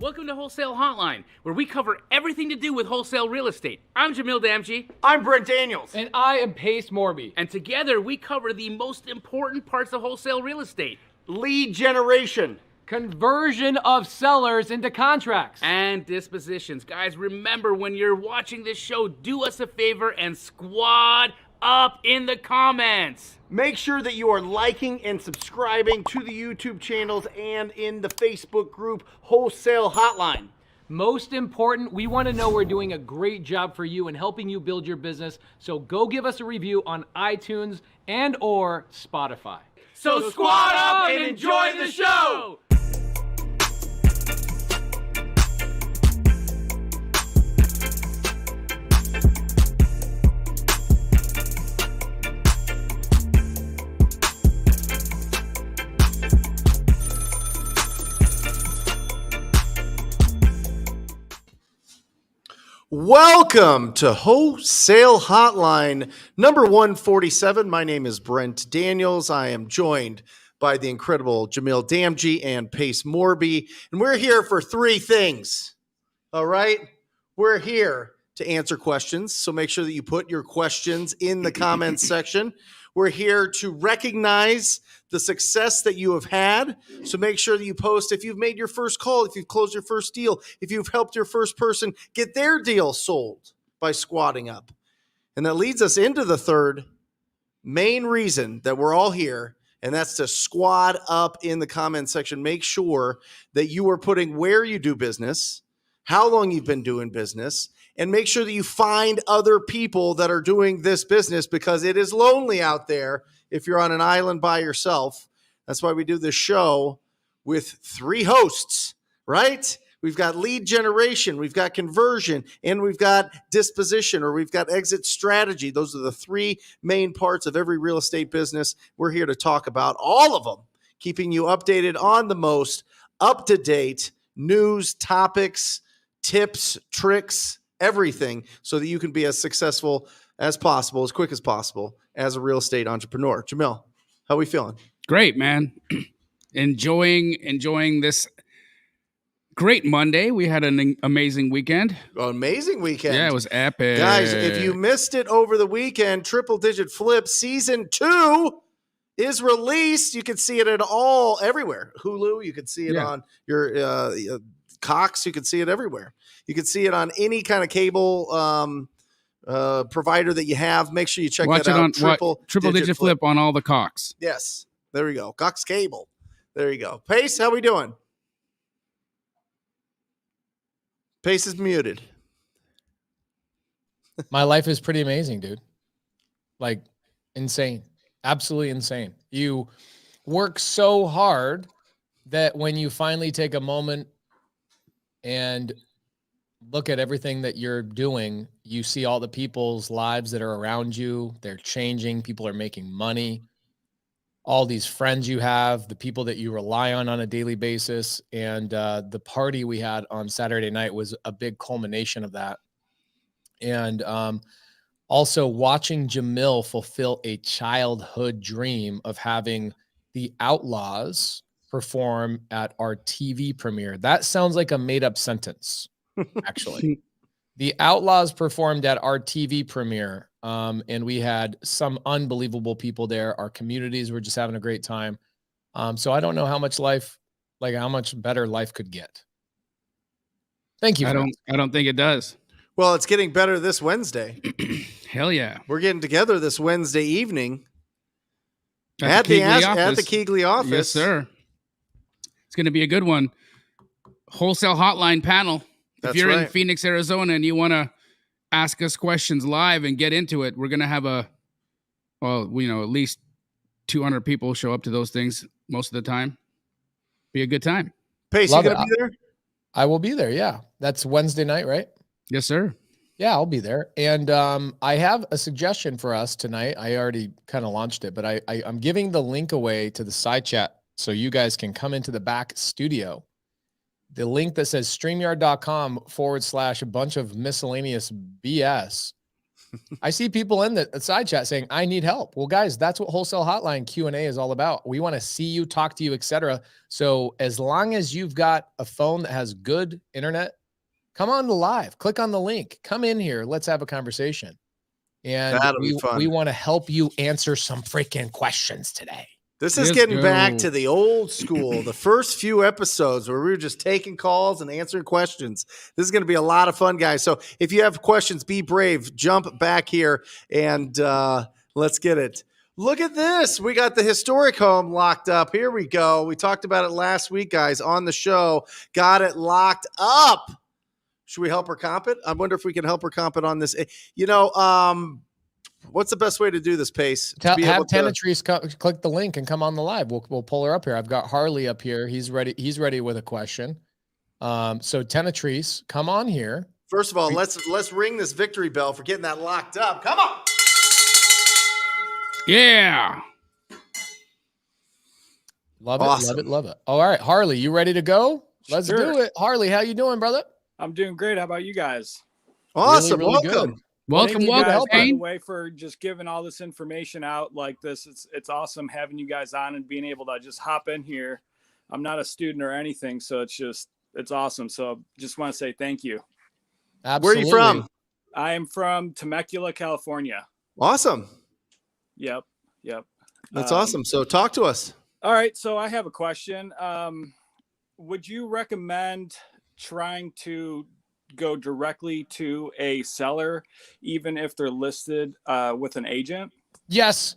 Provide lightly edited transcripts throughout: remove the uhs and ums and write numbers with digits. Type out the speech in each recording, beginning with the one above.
Welcome to Wholesale Hotline, where we cover everything to do with wholesale real estate. I'm Jamil Damji. I'm Brent Daniels. And I am Pace Morby. And together we cover the most important parts of wholesale real estate. Lead generation. Conversion of sellers into contracts. And dispositions. Guys, remember when you're watching this show, do us a favor and squad up in the comments. Make sure that you are liking and subscribing to the YouTube channels and in the Facebook group Wholesale Hotline. Most important, we want to know we're doing a great job for you and helping you build your business. So go give us a review on iTunes and or Spotify. So squad up and enjoy the show! Welcome to Wholesale Hotline number 147. My name is Brent Daniels. I am joined by the incredible Jamil Damji and Pace Morby, and we're here for three things. All right? We're here to answer questions, so make sure that you put your questions in the comments section. We're here to recognize the success that you have had. So make sure that you post if you've made your first call, if you've closed your first deal, if you've helped your first person get their deal sold by squatting up. And that leads us into the third main reason that we're all here, and that's to squad up in the comment section. Make sure that you are putting where you do business, how long you've been doing business, and make sure that you find other people that are doing this business, because it is lonely out there if you're on an island by yourself. That's why we do this show with three hosts, right? We've got lead generation, we've got conversion, and we've got disposition, or we've got exit strategy. Those are the three main parts of every real estate business. We're here to talk about all of them, keeping you updated on the most up-to-date news, topics, tips, tricks, everything, so that you can be as successful as possible, as quick as possible, as a real estate entrepreneur. Jamil, how are we feeling? Great, man. Enjoying this great Monday. We had an amazing weekend. Amazing weekend. Yeah, it was epic. Guys, if you missed it over the weekend, Triple Digit Flip Season 2 is released. You can see it everywhere. Hulu, you can see it on your Cox, you can see it everywhere. You can see it on any kind of cable provider that you have. Make sure you check that out. On Triple Digit Flip on all the Cox. Yes, there we go. Cox Cable. There you go. Pace, how we doing? Pace is muted. My life is pretty amazing, dude. Like, insane. Absolutely insane. You work so hard that when you finally take a moment and look at everything that you're doing, you see all the people's lives that are around you. They're changing. People are making money. All these friends you have, the people that you rely on a daily basis. And the party we had on Saturday night was a big culmination of that. And also watching Jamil fulfill a childhood dream of having the Outlaws perform at our TV premiere. That sounds like a made-up sentence, actually. The Outlaws performed at our TV premiere, and we had some unbelievable people there. Our communities were just having a great time. So I don't know how much better life could get. Thank you. I don't think it does. Well, it's getting better this Wednesday. Hell yeah. We're getting together this Wednesday evening at the Keegley office. Yes, sir. It's going to be a good one. Wholesale Hotline panel. If you're in Phoenix, Arizona, and you want to ask us questions live and get into it, we're going to have at least 200 people show up to those things most of the time. Be a good time. Pace, you going to be there? I will be there, yeah. That's Wednesday night, right? Yes, sir. Yeah, I'll be there. And I have a suggestion for us tonight. I already kind of launched it, but I'm giving the link away to the side chat so you guys can come into the back studio. The link that says StreamYard.com/a bunch of miscellaneous BS I see people in the side chat saying, I need help. Well, guys, that's what Wholesale Hotline Q&A is all about. We want to see you, talk to you, etc. So as long as you've got a phone that has good internet, come on the live, click on the link, come in here. Let's have a conversation. And we want to help you answer some freaking questions today. This is getting back to the old school, the first few episodes where we were just taking calls and answering questions. This is going to be a lot of fun, guys. So if you have questions, be brave, jump back here, and let's get it. Look at this. We got the historic home locked up. Here we go. We talked about it last week, guys, on the show. Got it locked up. Should we help her comp it? I wonder if we can help her comp it on this. What's the best way to do this, Pace? Have Tenatrice click the link and come on the live. We'll pull her up here. I've got Harley up here. He's ready. He's ready with a question. So Tenatrice, come on here. First of all, let's ring this victory bell for getting that locked up. Come on. Yeah. Love it. Awesome. Love it. Love it. All right, Harley, you ready to go? Let's do it. Harley, how you doing, brother? I'm doing great. How about you guys? Awesome. Really, really welcome. Good. Welcome, welcome. By the way, for just giving all this information out like this. It's awesome having you guys on and being able to just hop in here. I'm not a student or anything, so it's awesome. So just want to say thank you. Absolutely. Where are you from? I am from Temecula, California. Awesome. Yep. That's awesome. So talk to us. All right. So I have a question. Would you recommend trying to go directly to a seller, even if they're listed with an agent? Yes.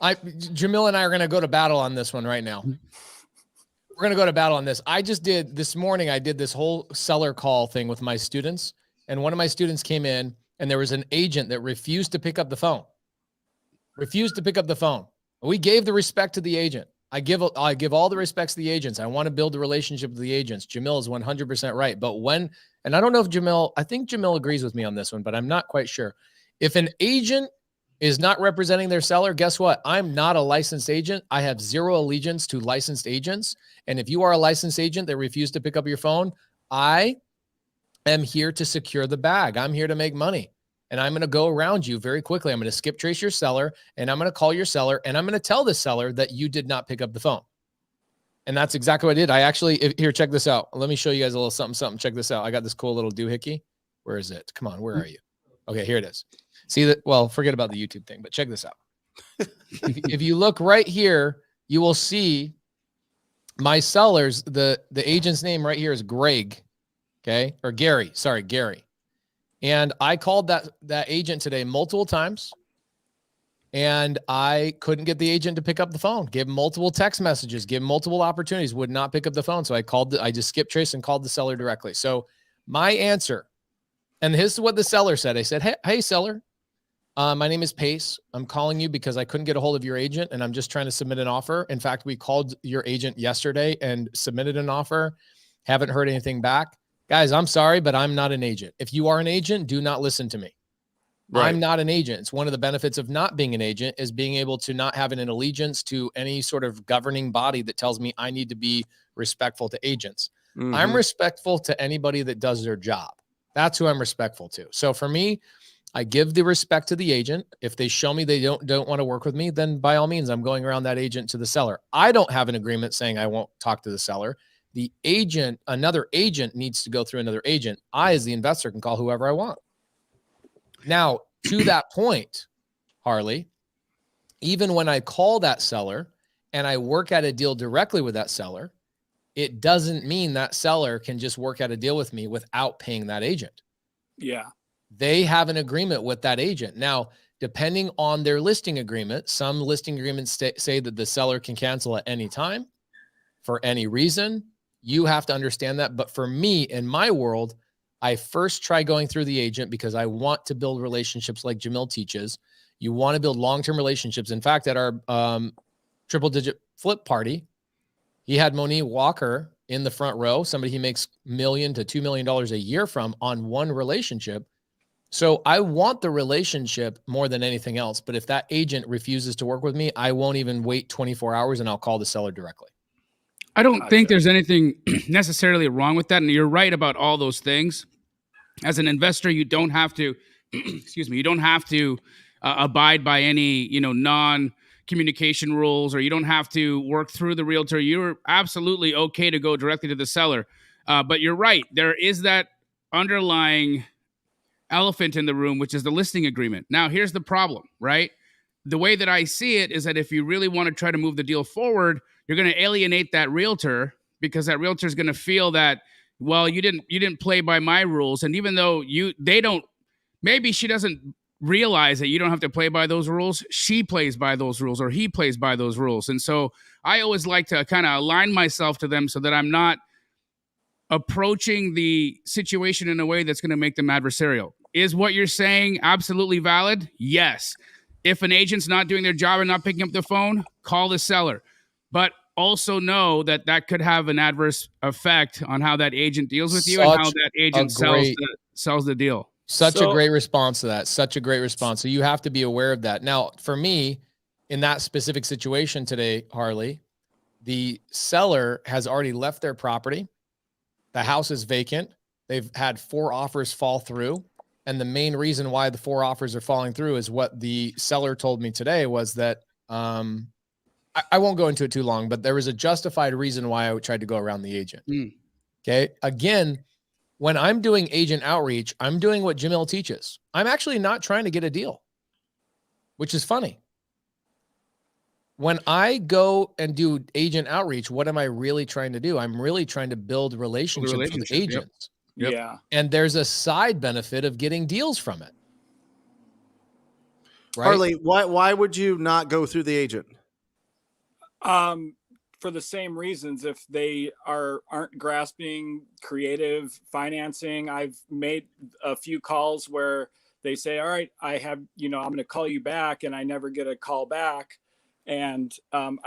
Jamil and I are going to go to battle on this one right now. We're going to go to battle on this. This morning, I did this whole seller call thing with my students. And one of my students came in and there was an agent that refused to pick up the phone. We gave the respect to the agent. I give all the respects to the agents. I want to build a relationship with the agents. Jamil is 100% right. But and I don't know if I think Jamil agrees with me on this one, but I'm not quite sure. If an agent is not representing their seller, guess what? I'm not a licensed agent. I have zero allegiance to licensed agents. And if you are a licensed agent that refused to pick up your phone, I am here to secure the bag. I'm here to make money. And I'm going to go around you very quickly. I'm going to skip trace your seller, and I'm going to call your seller, and I'm going to tell the seller that you did not pick up the phone. And that's exactly what I did. I actually, here, check this out. Let me show you guys a little something. Check this out. I got this cool little doohickey. Where is it? Come on, where are you? Okay, here it is. See that? Well, forget about the YouTube thing, but check this out. If you look right here, you will see my sellers. The agent's name right here is Greg, okay, or Gary. Sorry, Gary. And I called that agent today multiple times, and I couldn't get the agent to pick up the phone. Gave him multiple text messages, gave him multiple opportunities, would not pick up the phone. So I just skipped trace and called the seller directly. So my answer, and this is what the seller said. I said, hey seller, my name is Pace. I'm calling you because I couldn't get a hold of your agent, and I'm just trying to submit an offer. In fact, we called your agent yesterday and submitted an offer. Haven't heard anything back. Guys, I'm sorry, but I'm not an agent. If you are an agent, do not listen to me. Right. I'm not an agent. It's one of the benefits of not being an agent is being able to not having an allegiance to any sort of governing body that tells me I need to be respectful to agents. Mm-hmm. I'm respectful to anybody that does their job. That's who I'm respectful to. So for me, I give the respect to the agent. If they show me they don't want to work with me, then by all means, I'm going around that agent to the seller. I don't have an agreement saying I won't talk to the seller. The agent, another agent needs to go through another agent. I, as the investor, can call whoever I want. Now, to that point, Harley, even when I call that seller and I work at a deal directly with that seller, it doesn't mean that seller can just work out a deal with me without paying that agent. Yeah. They have an agreement with that agent. Now, depending on their listing agreement, some listing agreements say that the seller can cancel at any time for any reason. You have to understand that. But for me, in my world, I first try going through the agent because I want to build relationships like Jamil teaches. You want to build long-term relationships. In fact, at our triple-digit flip party, he had Monique Walker in the front row, somebody he makes $1 million to $2 million a year from on one relationship. So I want the relationship more than anything else. But if that agent refuses to work with me, I won't even wait 24 hours and I'll call the seller directly. I don't think there's anything necessarily wrong with that. And you're right about all those things. As an investor, you don't have to excuse me, you don't have to abide by any, non-communication rules, or you don't have to work through the realtor. You're absolutely okay to go directly to the seller. But you're right. There is that underlying elephant in the room, which is the listing agreement. Now, here's the problem, right? The way that I see it is that if you really want to try to move the deal forward, you're going to alienate that realtor, because that realtor is going to feel that, well, you didn't play by my rules. And even though maybe she doesn't realize that you don't have to play by those rules, she plays by those rules, or he plays by those rules. And so I always like to kind of align myself to them so that I'm not approaching the situation in a way that's going to make them adversarial. Is what you're saying absolutely valid? Yes. If an agent's not doing their job and not picking up the phone, call the seller. But also know that that could have an adverse effect on how that agent deals with you and how that agent sells the deal. Such a great response to that. Such a great response. So you have to be aware of that. Now, for me, in that specific situation today, Harley, the seller has already left their property. The house is vacant. They've had 4 offers fall through. And the main reason why the 4 offers are falling through is what the seller told me today was that, I won't go into it too long, but there was a justified reason why I tried to go around the agent. Okay. Again, when I'm doing agent outreach, I'm doing what Jamil teaches. I'm actually not trying to get a deal, which is funny. When I go and do agent outreach, what am I really trying to do? I'm really trying to build relationships with agents. Yep. Yeah. And there's a side benefit of getting deals from it. Right? Harley, why would you not go through the agent? For the same reasons. If they aren't grasping creative financing, I've made a few calls where they say, all right, I'm going to call you back, and I never get a call back. And I'm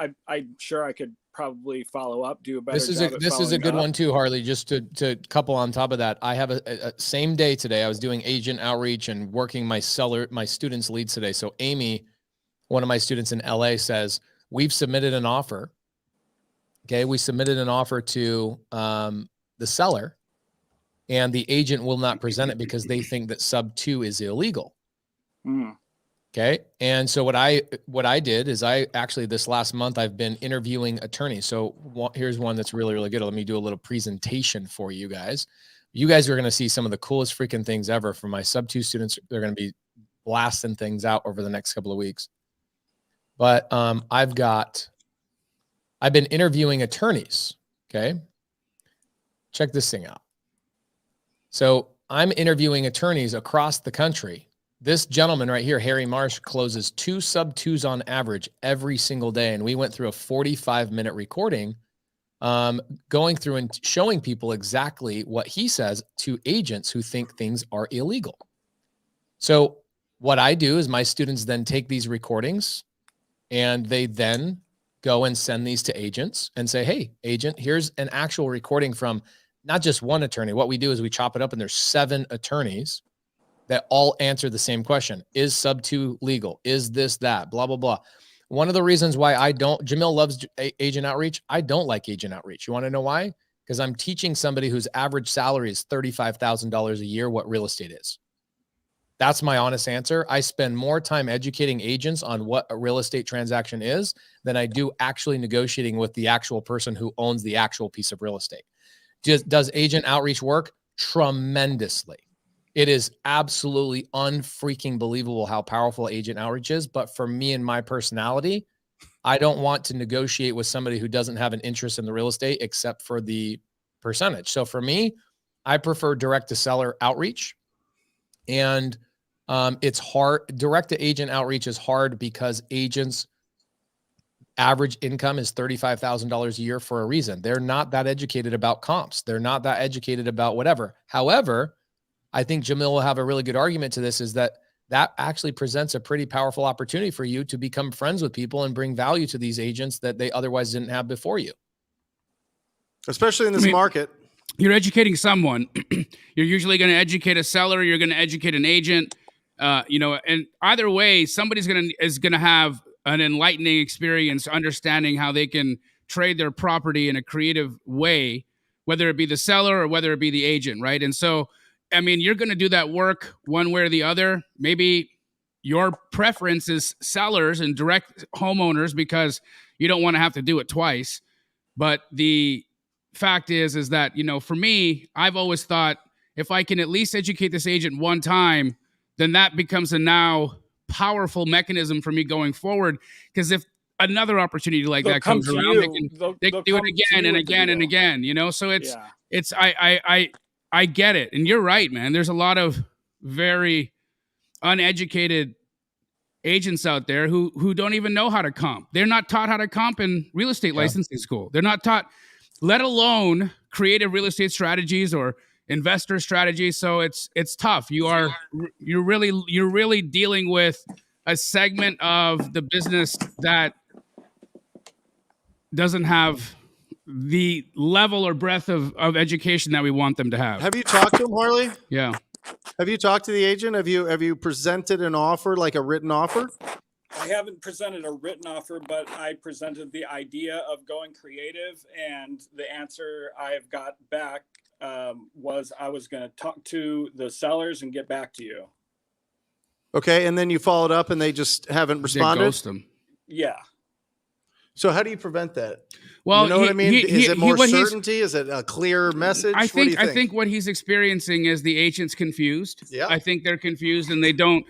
sure I could probably follow up, do a better job. This is a good one too, Harley. Just to couple on top of that, I have a same day today. I was doing agent outreach and working my students' leads today. So Amy, one of my students in LA, says, we've submitted an offer. Okay, we submitted an offer to the seller, and the agent will not present it because they think that sub 2 is illegal. Okay. And so what I did is I actually, this last month, I've been interviewing attorneys. So here's one that's really, really good. Let me do a little presentation for you guys. You guys are going to see some of the coolest freaking things ever from my sub 2 students. They're going to be blasting things out over the next couple of weeks. But I've been interviewing attorneys. Okay. Check this thing out. So I'm interviewing attorneys across the country. This gentleman right here, Harry Marsh, closes 2 sub 2s on average every single day. And we went through a 45-minute recording, going through and showing people exactly what he says to agents who think things are illegal. So what I do is my students then take these recordings and they then go and send these to agents and say, hey, agent, here's an actual recording from not just one attorney. What we do is we chop it up, and there's 7 attorneys that all answer the same question. Is sub 2 legal? Is this, that, blah, blah, blah. One of the reasons why Jamil loves agent outreach. I don't like agent outreach. You want to know why? Because I'm teaching somebody whose average salary is $35,000 a year what real estate is. That's my honest answer. I spend more time educating agents on what a real estate transaction is than I do actually negotiating with the actual person who owns the actual piece of real estate. Does agent outreach work? Tremendously. It is absolutely unfreaking believable how powerful agent outreach is. But for me and my personality, I don't want to negotiate with somebody who doesn't have an interest in the real estate except for the percentage. So for me, I prefer direct to seller outreach. And it's hard. Direct to agent outreach is hard because agents' average income is $35,000 a year for a reason. They're not that educated about comps. They're not that educated about whatever. However, I think Jamil will have a really good argument to this, is that actually presents a pretty powerful opportunity for you to become friends with people and bring value to these agents that they otherwise didn't have before you. Especially in this market. You're educating someone. You're usually going to educate a seller. You're going to educate an agent. And either way, somebody's is going to have an enlightening experience, understanding how they can trade their property in a creative way, whether it be the seller or whether it be the agent, right? And so I mean, you're going to do that work one way or the other. Maybe your preference is sellers and direct homeowners because you don't want to have to do it twice. But the fact is that, you know, for me, I've always thought if I can at least educate this agent one time, then that becomes a now powerful mechanism for me going forward. Because if another opportunity like that comes around, they can do it again and again and again, you know? So I get it. And you're right, man. There's a lot of very uneducated agents out there who don't even know how to comp. They're not taught how to comp in real estate licensing school. They're not taught, let alone creative real estate strategies or investor strategies. So it's tough. You're really dealing with a segment of the business that doesn't have the level or breadth of education that we want them to have. Have you talked to him, Harley? Yeah. Have you talked to the agent? Have you presented an offer, like a written offer? I haven't presented a written offer, but I presented the idea of going creative, and the answer I've got back was I was going to talk to the sellers and get back to you. Okay, and then you followed up, and they just haven't responded? They ghost them. Yeah. So how do you prevent that? Well, you know what I mean? Is it more certainty? Is it a clear message? I think what he's experiencing is the agent's confused. Yeah. I think they're confused and they don't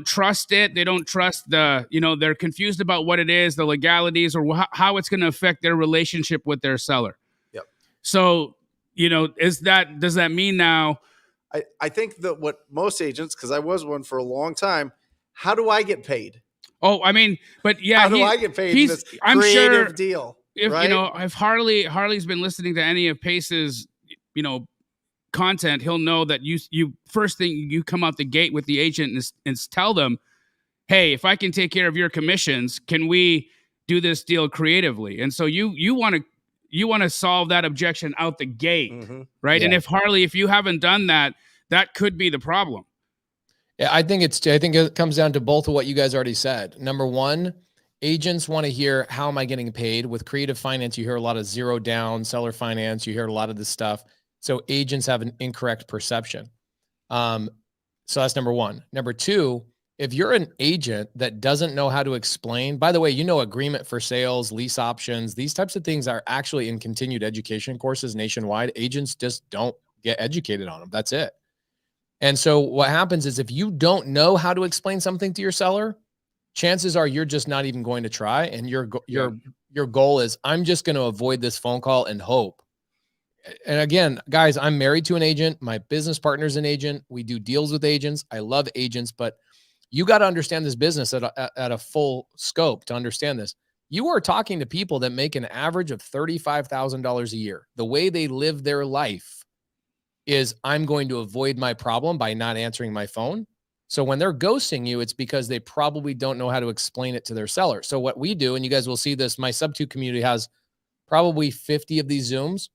trust it. They don't trust they're confused about what it is, the legalities, or how it's going to affect their relationship with their seller. Yep. So, does that mean now? I think that what most agents, because I was one for a long time, how do I get paid? Oh, I mean, but yeah, how do I get paid in this creative deal? If right? if Harley's been listening to any of Pace's, content, he'll know that you first thing you come out the gate with the agent and tell them, hey, if I can take care of your commissions, can we do this deal creatively? And so you want to solve that objection out the gate, right? Yeah. And if you haven't done that, that could be the problem. Yeah, I think it comes down to both of what you guys already said. Number one, agents want to hear, how am I getting paid? With creative finance, you hear a lot of zero down, seller finance. You hear a lot of this stuff. So agents have an incorrect perception. So that's number one. Number two, if you're an agent that doesn't know how to explain, by the way, agreement for sales, lease options, these types of things are actually in continued education courses nationwide. Agents just don't get educated on them. That's it. And so what happens is if you don't know how to explain something to your seller, chances are you're just not even going to try. And your goal is, I'm just going to avoid this phone call and hope. And again, guys, I'm married to an agent. My business partner's an agent. We do deals with agents. I love agents, but you got to understand this business at a full scope to understand this. You are talking to people that make an average of $35,000 a year. The way they live their life is, I'm going to avoid my problem by not answering my phone. So when they're ghosting you, it's because they probably don't know how to explain it to their seller. So what we do, and you guys will see this, my sub 2 community has probably 50 of these Zooms.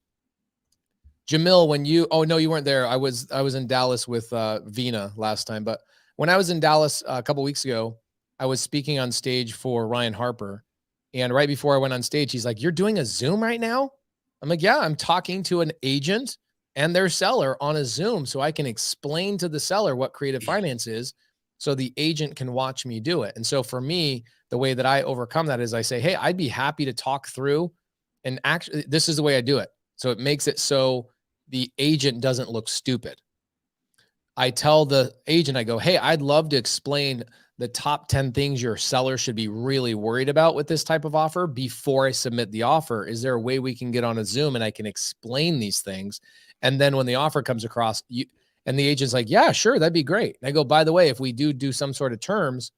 Jamil, you weren't there. I was in Dallas with Vina last time, but when I was in Dallas a couple weeks ago, I was speaking on stage for Ryan Harper. And right before I went on stage, he's like, "You're doing a Zoom right now?" I'm like, "Yeah, I'm talking to an agent and their seller on a Zoom so I can explain to the seller what creative finance is so the agent can watch me do it." And so for me, the way that I overcome that is I say, hey, I'd be happy to talk through, and actually, this is the way I do it. So it makes it so the agent doesn't look stupid. I tell the agent, I go, hey, I'd love to explain the top 10 things your seller should be really worried about with this type of offer before I submit the offer. Is there a way we can get on a Zoom and I can explain these things? And then when the offer comes across, and the agent's like, yeah, sure, that'd be great. And I go, by the way, if we do some sort of terms,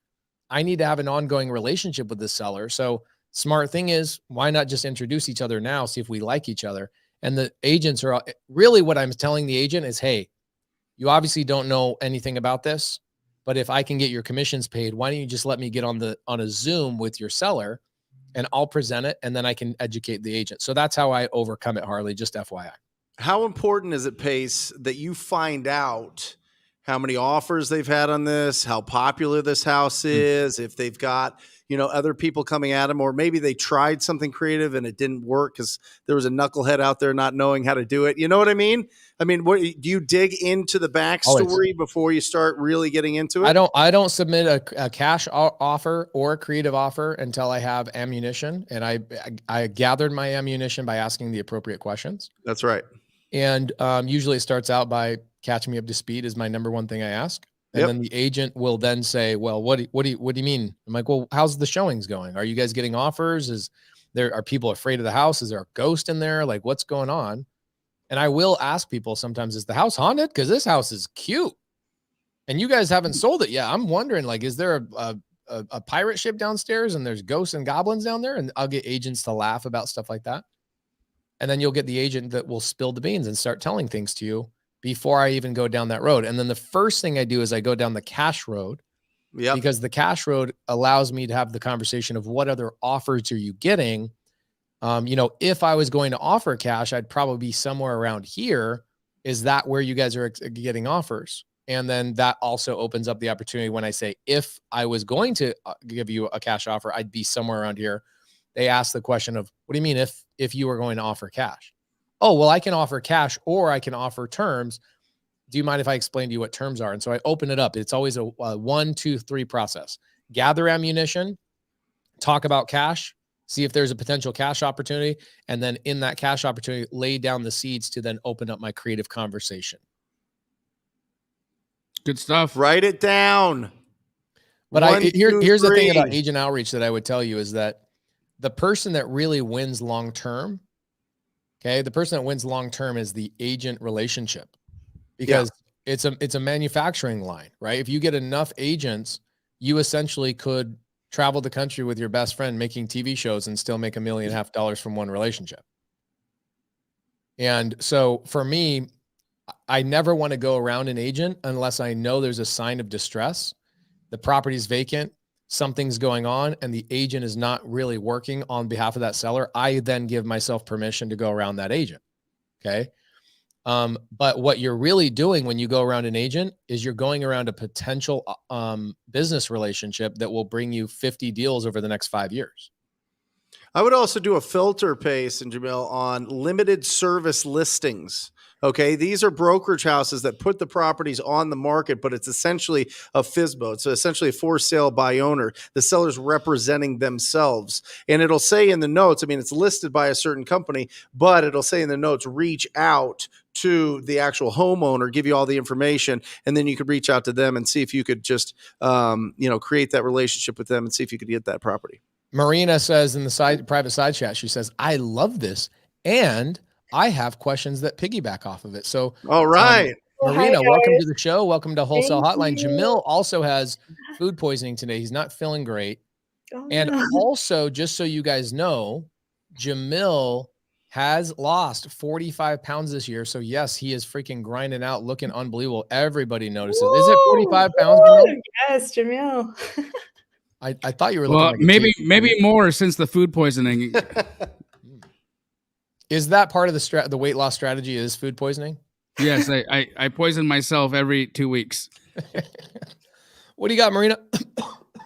I need to have an ongoing relationship with the seller. So smart thing is, why not just introduce each other now, see if we like each other? And the agents are really, what I'm telling the agent is, hey, you obviously don't know anything about this, but if I can get your commissions paid, why don't you just let me get on a Zoom with your seller and I'll present it, and then I can educate the agent. So that's how I overcome it, Harley, just FYI. How important is it, Pace, that you find out how many offers they've had on this, how popular this house is, if they've got other people coming at them, or maybe they tried something creative and it didn't work because there was a knucklehead out there not knowing how to do it. You know what I mean? What do you dig into the backstory before you start really getting into it? I don't submit a cash offer or a creative offer until I have ammunition, and I gathered my ammunition by asking the appropriate questions. That's right. And usually it starts out by catching me up to speed is my number one thing I ask. And then the agent will then say, well, what do you mean? I'm like, well, how's the showings going? Are you guys getting offers? Are people afraid of the house? Is there a ghost in there? Like, what's going on? And I will ask people sometimes, is the house haunted? Because this house is cute and you guys haven't sold it yet. I'm wondering, like, is there a pirate ship downstairs and there's ghosts and goblins down there? And I'll get agents to laugh about stuff like that. And then you'll get the agent that will spill the beans and start telling things to you before I even go down that road. And then the first thing I do is I go down the cash road, because the cash road allows me to have the conversation of what other offers are you getting? If I was going to offer cash, I'd probably be somewhere around here. Is that where you guys are getting offers? And then that also opens up the opportunity when I say, if I was going to give you a cash offer, I'd be somewhere around here. They ask the question of, what do you mean if you were going to offer cash? Oh, well, I can offer cash or I can offer terms. Do you mind if I explain to you what terms are? And so I open it up. It's always a 1, 2, 3 process. Gather ammunition, talk about cash, see if there's a potential cash opportunity. And then in that cash opportunity, lay down the seeds to then open up my creative conversation. Good stuff. Write it down. But here's the thing about agent outreach that I would tell you is that the person that really wins long-term, the person that wins long-term is the agent relationship, because it's a manufacturing line, right? If you get enough agents, you essentially could travel the country with your best friend making TV shows and still make $1.5 million from one relationship. And so for me, I never want to go around an agent unless I know there's a sign of distress. The property's vacant, something's going on, and the agent is not really working on behalf of that seller. I then give myself permission to go around that agent. Okay. But what you're really doing when you go around an agent is you're going around a potential business relationship that will bring you 50 deals over the next 5 years. I would also do a filter, Pace and Jamil, on limited service listings. Okay, these are brokerage houses that put the properties on the market, but it's essentially a FSBO. It's essentially a for sale by owner. The seller's representing themselves. And it'll say in the notes, it's listed by a certain company, but it'll say in the notes, reach out to the actual homeowner, give you all the information, and then you could reach out to them and see if you could just, create that relationship with them and see if you could get that property. Marina says in the private side chat, she says, I love this. And I have questions that piggyback off of it. So, all right. Marina, welcome to the show. Welcome to Wholesale Hotline. Jamil also has food poisoning today. He's not feeling great. And also, just so you guys know, Jamil has lost 45 pounds this year. So yes, he is freaking grinding out, looking unbelievable. Everybody notices. Woo! Is it 45 pounds, Jamil? Yes, Jamil. I thought you were looking like maybe more since the food poisoning. Is that part of the weight loss strategy is food poisoning? Yes, I poison myself every 2 weeks. What do you got, Marina?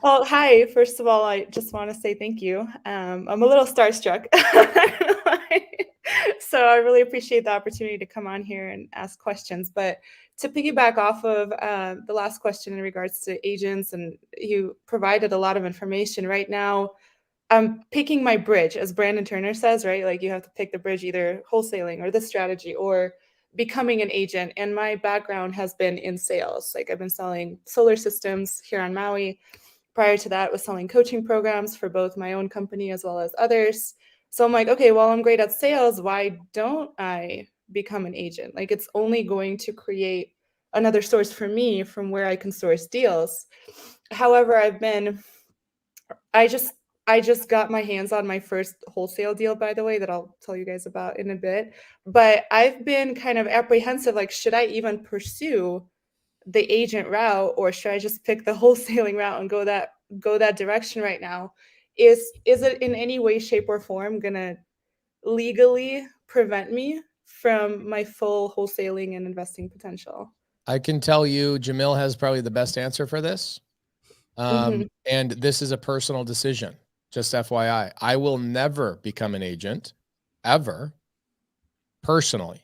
Well, hi. First of all, I just want to say thank you. I'm a little starstruck. So I really appreciate the opportunity to come on here and ask questions. But to piggyback off of the last question in regards to agents, and you provided a lot of information right now. I'm picking my bridge, as Brandon Turner says, right? Like you have to pick the bridge, either wholesaling or this strategy or becoming an agent. And my background has been in sales. Like I've been selling solar systems here on Maui. Prior to that, was selling coaching programs for both my own company as well as others. So I'm like, okay, well, I'm great at sales. Why don't I become an agent? Like it's only going to create another source for me from where I can source deals. However, I just got my hands on my first wholesale deal, by the way, that I'll tell you guys about in a bit. But I've been kind of apprehensive, like, should I even pursue the agent route, or should I just pick the wholesaling route and go that direction right now? Is it in any way, shape, or form gonna legally prevent me from my full wholesaling and investing potential? I can tell you, Jamil has probably the best answer for this. And this is a personal decision. Just FYI, I will never become an agent ever personally.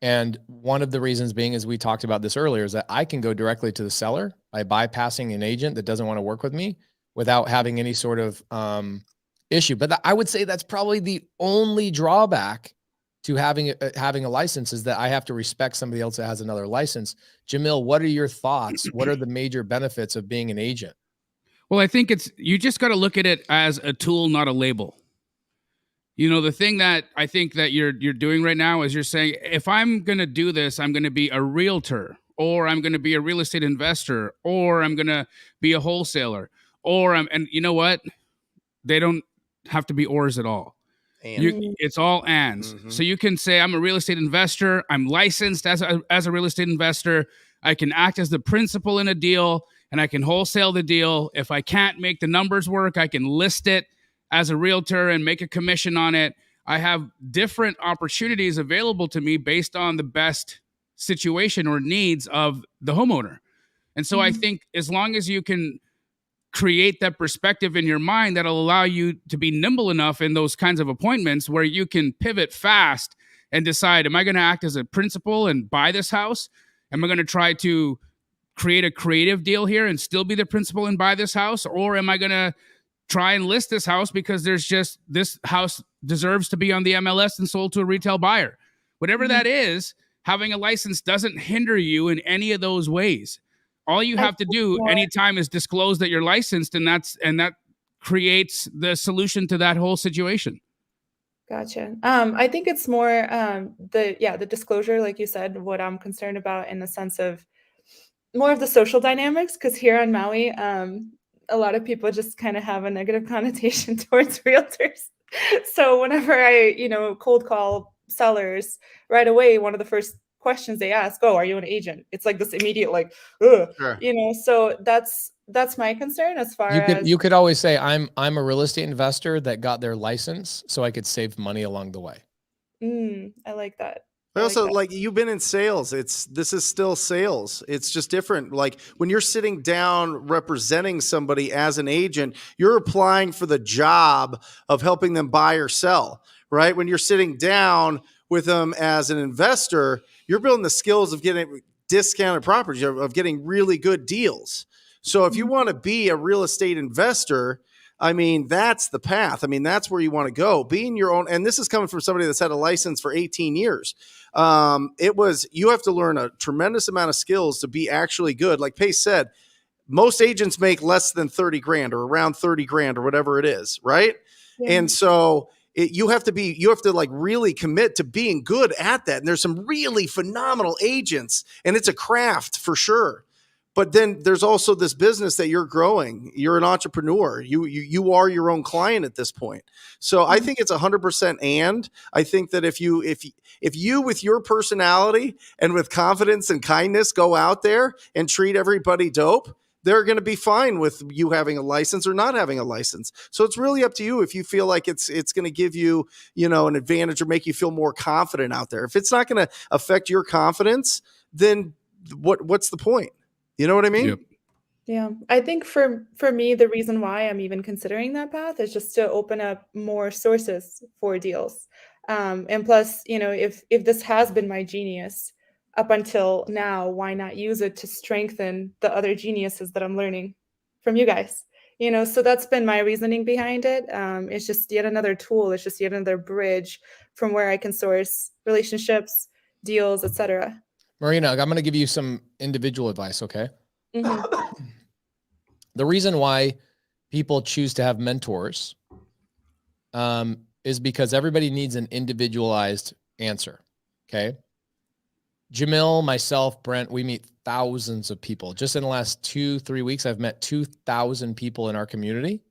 And one of the reasons being, as we talked about this earlier, is that I can go directly to the seller by bypassing an agent that doesn't want to work with me without having any sort of issue. But I would say that's probably the only drawback to having a license, is that I have to respect somebody else that has another license. Jamil, what are your thoughts? What are the major benefits of being an agent? Well, I think you just got to look at it as a tool, not a label. You know, the thing that I think that you're doing right now is you're saying, if I'm going to do this, I'm going to be a realtor, or I'm going to be a real estate investor, or I'm going to be a wholesaler, and you know what? They don't have to be ors at all. It's all ands. So you can say, I'm a real estate investor. I'm licensed as a real estate investor. I can act as the principal in a deal, and I can wholesale the deal. If I can't make the numbers work, I can list it as a realtor and make a commission on it. I have different opportunities available to me based on the best situation or needs of the homeowner. And so I think as long as you can create that perspective in your mind, that'll allow you to be nimble enough in those kinds of appointments where you can pivot fast and decide, am I going to act as a principal and buy this house? Am I going to try to create a creative deal here and still be the principal and buy this house? Or am I going to try and list this house because this house deserves to be on the MLS and sold to a retail buyer? Whatever that is, having a license doesn't hinder you in any of those ways. All you have to do anytime is disclose that you're licensed, and that creates the solution to that whole situation. Gotcha. I think it's more the disclosure, like you said, what I'm concerned about in the sense of more of the social dynamics, because here on Maui, a lot of people just kind of have a negative connotation towards realtors. So whenever I, cold call sellers, right away, one of the first questions they ask, oh, are you an agent? It's like this immediate, like, ugh, Sure. So that's my concern as far as you could always say, I'm a real estate investor that got their license so I could save money along the way. I like that. But also, like, you've been in sales. This is still sales. It's just different. Like, when you're sitting down representing somebody as an agent, you're applying for the job of helping them buy or sell, right? When you're sitting down with them as an investor, you're building the skills of getting discounted properties, of getting really good deals. So if you want to be a real estate investor, I mean, that's the path. I mean, that's where you want to go. Being your own, and this is coming from somebody that's had a license for 18 years. You have to learn a tremendous amount of skills to be actually good. Like Pace said, most agents make less than 30 grand or around 30 grand or whatever it is, right? Yeah. And so you have to like really commit to being good at that. And there's some really phenomenal agents, and it's a craft for sure. But then there's also this business that you're growing. You're an entrepreneur. You are your own client at this point. So I think it's 100%. And I think that if you with your personality and with confidence and kindness go out there and treat everybody dope, they're going to be fine with you having a license or not having a license. So it's really up to you if you feel like it's going to give you, an advantage or make you feel more confident out there. If it's not going to affect your confidence, then what's the point? You know what I mean? Yep. Yeah. I think for me, the reason why I'm even considering that path is just to open up more sources for deals. And plus, if this has been my genius up until now, why not use it to strengthen the other geniuses that I'm learning from you guys? So that's been my reasoning behind it. It's just yet another tool. It's just yet another bridge from where I can source relationships, deals, etc. Marina, I'm going to give you some individual advice, okay? Mm-hmm. The reason why people choose to have mentors is because everybody needs an individualized answer, okay? Jamil, myself, Brent, we meet thousands of people. Just in the last 2-3 weeks, I've met 2,000 people in our community.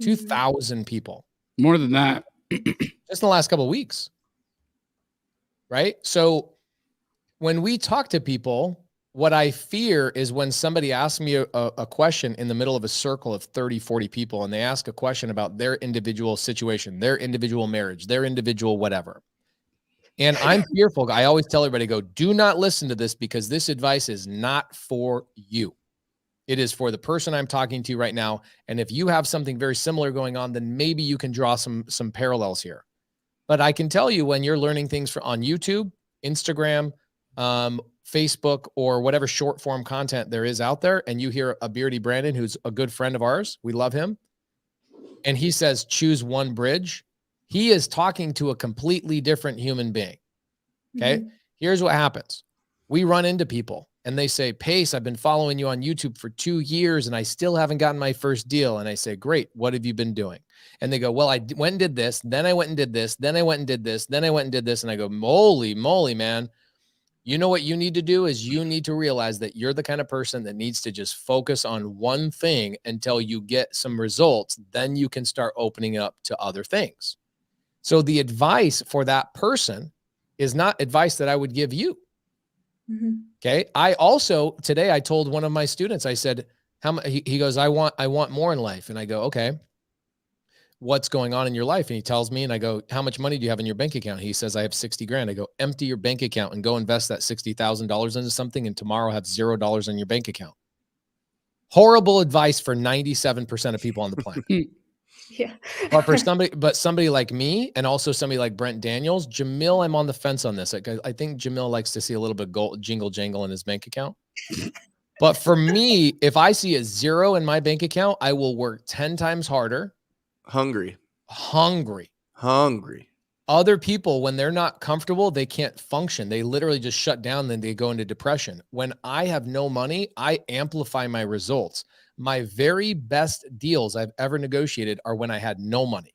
2,000 people. More than that. Just in the last couple of weeks, right? So when we talk to people, what I fear is when somebody asks me a question in the middle of a circle of 30, 40 people, and they ask a question about their individual situation, their individual marriage, their individual whatever. And I'm fearful. I always tell everybody, do not listen to this because this advice is not for you. It is for the person I'm talking to right now. And if you have something very similar going on, then maybe you can draw some parallels here. But I can tell you, when you're learning things on YouTube, Instagram, Facebook, or whatever short form content there is out there, and you hear a Beardy Brandon, who's a good friend of ours, we love him, and he says, choose one bridge, he is talking to a completely different human being. Okay. Mm-hmm. Here's what happens. We run into people and they say, Pace, I've been following you on YouTube for 2 years and I still haven't gotten my first deal. And I say, great. What have you been doing? And they go, well, I went and did this. Then I went and did this. Then I went and did this. Then I went and did this. And I go, moly, man. You know what you need to do is you need to realize that you're the kind of person that needs to just focus on one thing until you get some results. Then you can start opening up to other things. So the advice for that person is not advice that I would give you. Mm-hmm. Okay. I also, today I told one of my students, I said, he goes, I want more in life. And I go, okay, what's going on in your life? And he tells me, and I go, how much money do you have in your bank account? He says, I have 60 grand. I go, empty your bank account and go invest that $60,000 into something. And tomorrow have $0 in your bank account. Horrible advice for 97% of people on the planet. Yeah. But for somebody like me, and also somebody like Brent Daniels, Jamil, I'm on the fence on this. I think Jamil likes to see a little bit jingle jangle in his bank account. But for me, if I see a 0 in my bank account, I will work 10 times harder. Hungry. Other people, when they're not comfortable, they can't function. They literally just shut down, then they go into depression. When I have no money, I amplify my results. My very best deals I've ever negotiated are when I had no money.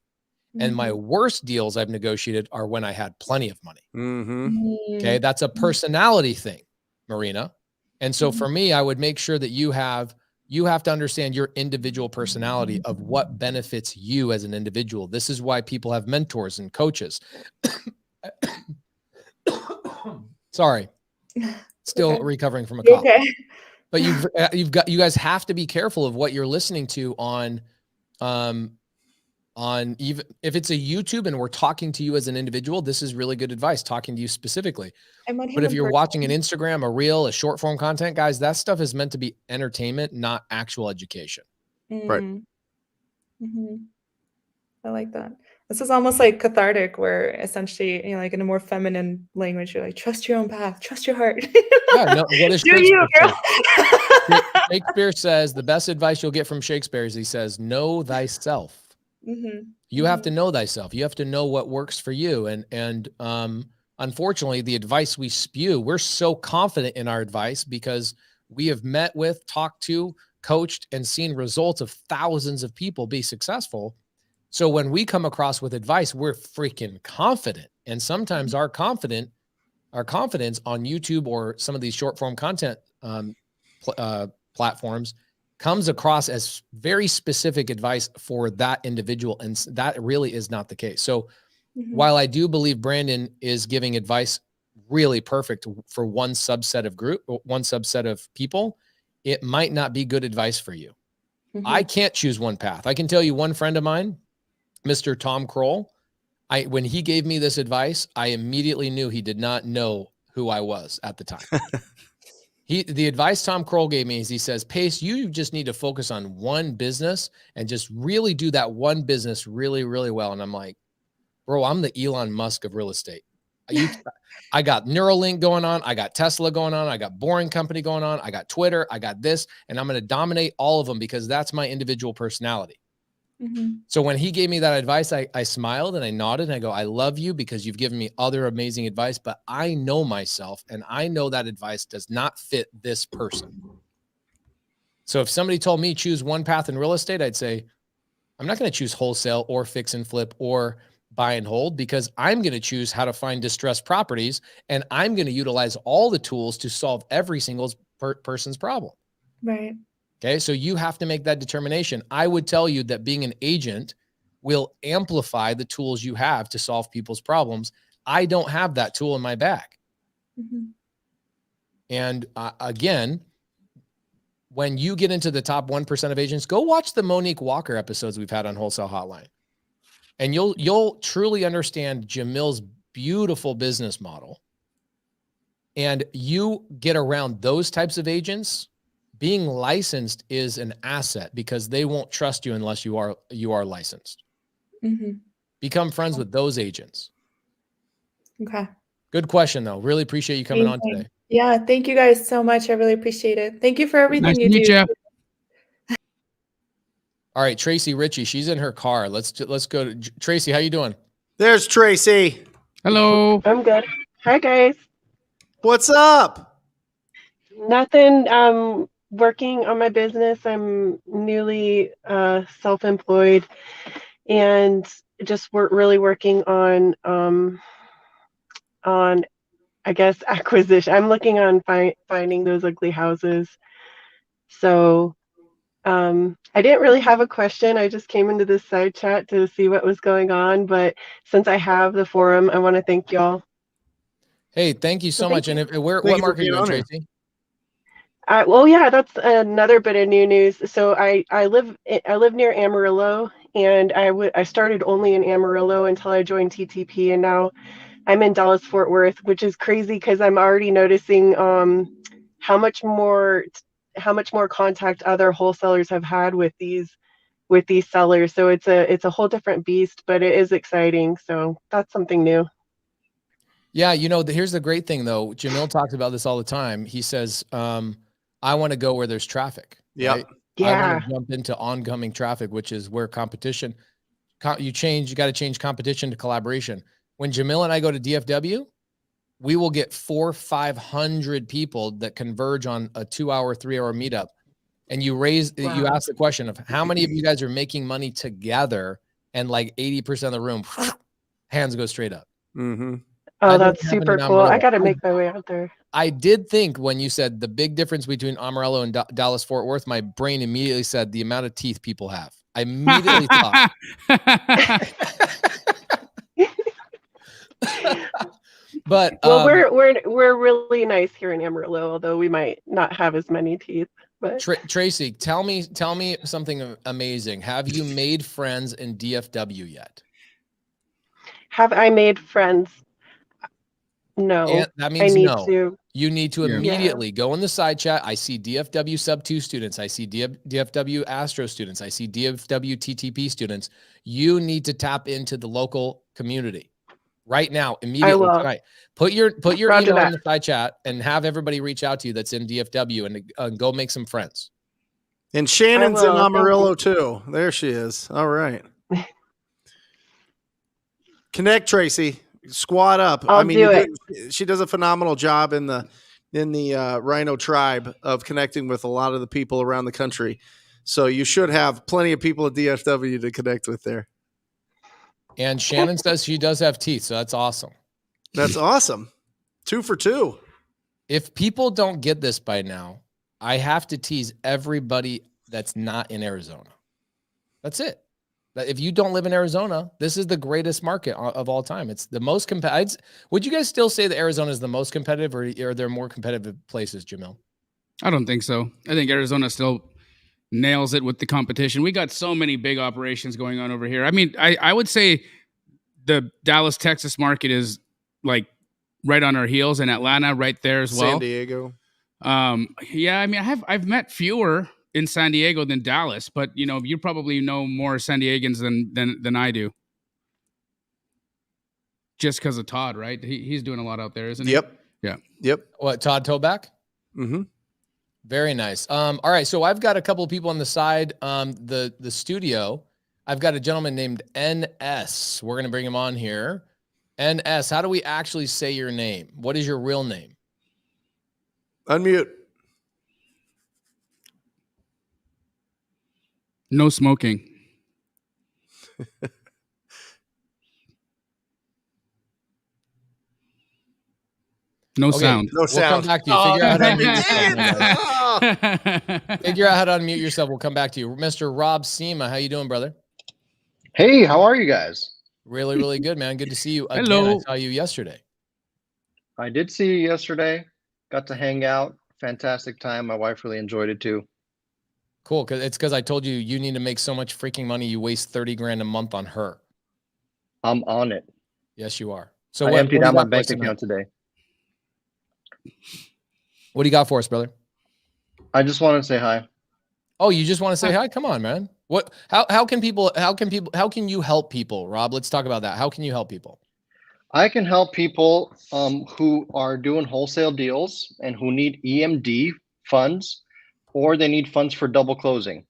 Mm-hmm. And my worst deals I've negotiated are when I had plenty of money. Mm-hmm. Okay. That's a personality thing, Marina. And so for me, I would make sure that you have to understand your individual personality of what benefits you as an individual. This is why people have mentors and coaches. Sorry. Still recovering from a cough. Okay. But you guys have to be careful of what you're listening to on even if it's a YouTube and we're talking to you as an individual. This is really good advice, talking to you specifically. But if you're watching an Instagram, a reel, a short form content, guys, that stuff is meant to be entertainment, not actual education. Right. Mm-hmm. I like that. This is almost like cathartic, where essentially, like in a more feminine language, you're like, trust your own path, trust your heart. Yeah, no, what is Shakespeare? Shakespeare says the best advice you'll get from Shakespeare is, he says, know thyself. Mm-hmm. You have to know thyself. You have to know what works for you. And unfortunately, the advice we spew, we're so confident in our advice because we have met with, talked to, coached, and seen results of thousands of people be successful. So when we come across with advice, we're freaking confident. And sometimes our confidence on YouTube or some of these short form content platforms comes across as very specific advice for that individual. And that really is not the case. So while I do believe Brandon is giving advice really perfect for one subset of people, it might not be good advice for you. I can't choose one path. I can tell you one friend of mine, Mr. Tom Kroll, when he gave me this advice, I immediately knew he did not know who I was at the time. The advice Tom Kroll gave me is, he says, Pace, you just need to focus on one business and just really do that one business really, really well. And I'm like, bro, I'm the Elon Musk of real estate. I got Neuralink going on. I got Tesla going on. I got Boring Company going on. I got Twitter. I got this, and I'm going to dominate all of them because that's my individual personality. So when he gave me that advice, I smiled and I nodded and I go, I love you because you've given me other amazing advice, but I know myself and I know that advice does not fit this person. So if somebody told me choose one path in real estate, I'd say, I'm not going to choose wholesale or fix and flip or buy and hold, because I'm going to choose how to find distressed properties and I'm going to utilize all the tools to solve every single person's problem. Right. Okay. So you have to make that determination. I would tell you that being an agent will amplify the tools you have to solve people's problems. I don't have that tool in my bag. And again, when you get into the top 1% of agents, go watch the Monique Walker episodes we've had on Wholesale Hotline. And you'll truly understand Jamil's beautiful business model. And you get around those types of agents, being licensed is an asset because they won't trust you unless you are licensed. Become friends with those agents. Okay. Good question, though. Really appreciate you coming on today. Yeah, thank you guys so much. I really appreciate it. Thank you for everything you do. All right, Tracy Ritchie, she's in her car. Let's go to Tracy. How you doing? There's Tracy. Hello. I'm good. Hi, guys. What's up? Nothing. Working on my business. I'm newly self-employed and just really working on I guess acquisition. I'm looking on finding those ugly houses. So I didn't really have a question. I just came into this side chat to see what was going on. But since I have the forum, I want to thank y'all. Hey, thank you so much. And what market are you in, Tracy? Well, yeah, that's another bit of new news. So I live near Amarillo, and I started only in Amarillo until I joined TTP, and now I'm in Dallas Fort Worth, which is crazy because I'm already noticing how much more contact other wholesalers have had with these sellers. So it's a whole different beast, but it is exciting. So that's something new. Yeah, here's the great thing though. Jamil talks about this all the time. He says, I want to go where there's traffic. Yeah. Right? Yeah. I want to jump into oncoming traffic, which is where competition, you got to change competition to collaboration. When Jamil and I go to DFW, we will get 400-500 people that converge on a 2-hour, 3-hour meetup. And you ask the question of how many of you guys are making money together, and like 80% of the room, hands go straight up. Mm-hmm. Oh, that's super cool. I got to make my way out there. I did think when you said the big difference between Amarillo and Dallas Fort Worth, my brain immediately said the amount of teeth people have. I immediately thought. But we're really nice here in Amarillo, although we might not have as many teeth. But Tracy, tell me something amazing. Have you made friends in DFW yet? Have I made friends? No. And that means no. You need to immediately go in the side chat. I see DFW sub 2 students. I see DFW Astro students. I see DFW TTP students. You need to tap into the local community right now, immediately tonight. Put your email in the side chat and have everybody reach out to you that's in DFW and go make some friends. And Shannon's in Amarillo too. There she is. All right. Connect, Tracy. Squad up. She does a phenomenal job in the Rhino tribe of connecting with a lot of the people around the country. So you should have plenty of people at DFW to connect with there. And Shannon says she does have teeth, so that's awesome. That's awesome. 2 for 2. If people don't get this by now, I have to tease everybody that's not in Arizona. That's it. If you don't live in Arizona, this is the greatest market of all time. It's the most competitive. Would you guys still say that Arizona is the most competitive, or are there more competitive places, Jamil? I don't think so. I think Arizona still nails it with the competition. We got so many big operations going on over here. I mean, I would say the Dallas, Texas market is like right on our heels, and Atlanta right there as well. San Diego. Yeah, I mean, I've met fewer in San Diego than Dallas, but you probably know more San Diegans than I do. Just because of Todd, right? He's doing a lot out there, isn't he? Yep. Yeah. Yep. What, Todd Toback? Mm-hmm. Very nice. All right, so I've got a couple of people on the side. The studio, I've got a gentleman named NS. We're gonna bring him on here. NS, how do we actually say your name? What is your real name? Unmute. No smoking. No sound. No sound. We'll come back to you. Figure out how to unmute yourself. We'll come back to you. Mr. Rob Sema, how you doing, brother? Hey, how are you guys? Really, really good, man. Good to see you again. Hello. I saw you yesterday. I did see you yesterday. Got to hang out. Fantastic time. My wife really enjoyed it too. Cool. Because I told you need to make so much freaking money. You waste 30 grand a month on her. I'm on it. Yes, you are. So I emptied out my bank account today. What do you got for us, brother? I just want to say hi. Oh, you just want to say hi? Come on, man. What? How can you help people, Rob? Let's talk about that. How can you help people? I can help people who are doing wholesale deals and who need EMD funds, or they need funds for double closing.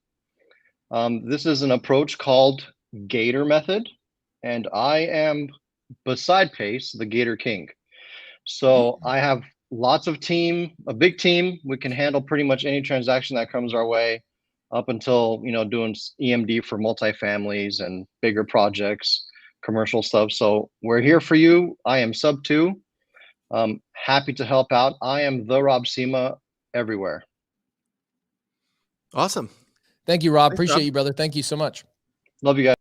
This is an approach called Gator method, and I am, beside Pace, the Gator King. So I have a big team. We can handle pretty much any transaction that comes our way, up until, doing EMD for multifamilies and bigger projects, commercial stuff. So we're here for you. I am sub 2. Happy to help out. I am the Rob Sema everywhere. Awesome. Thank you, Rob. Thanks, Appreciate Rob. you, brother. Thank you so much. Love you guys.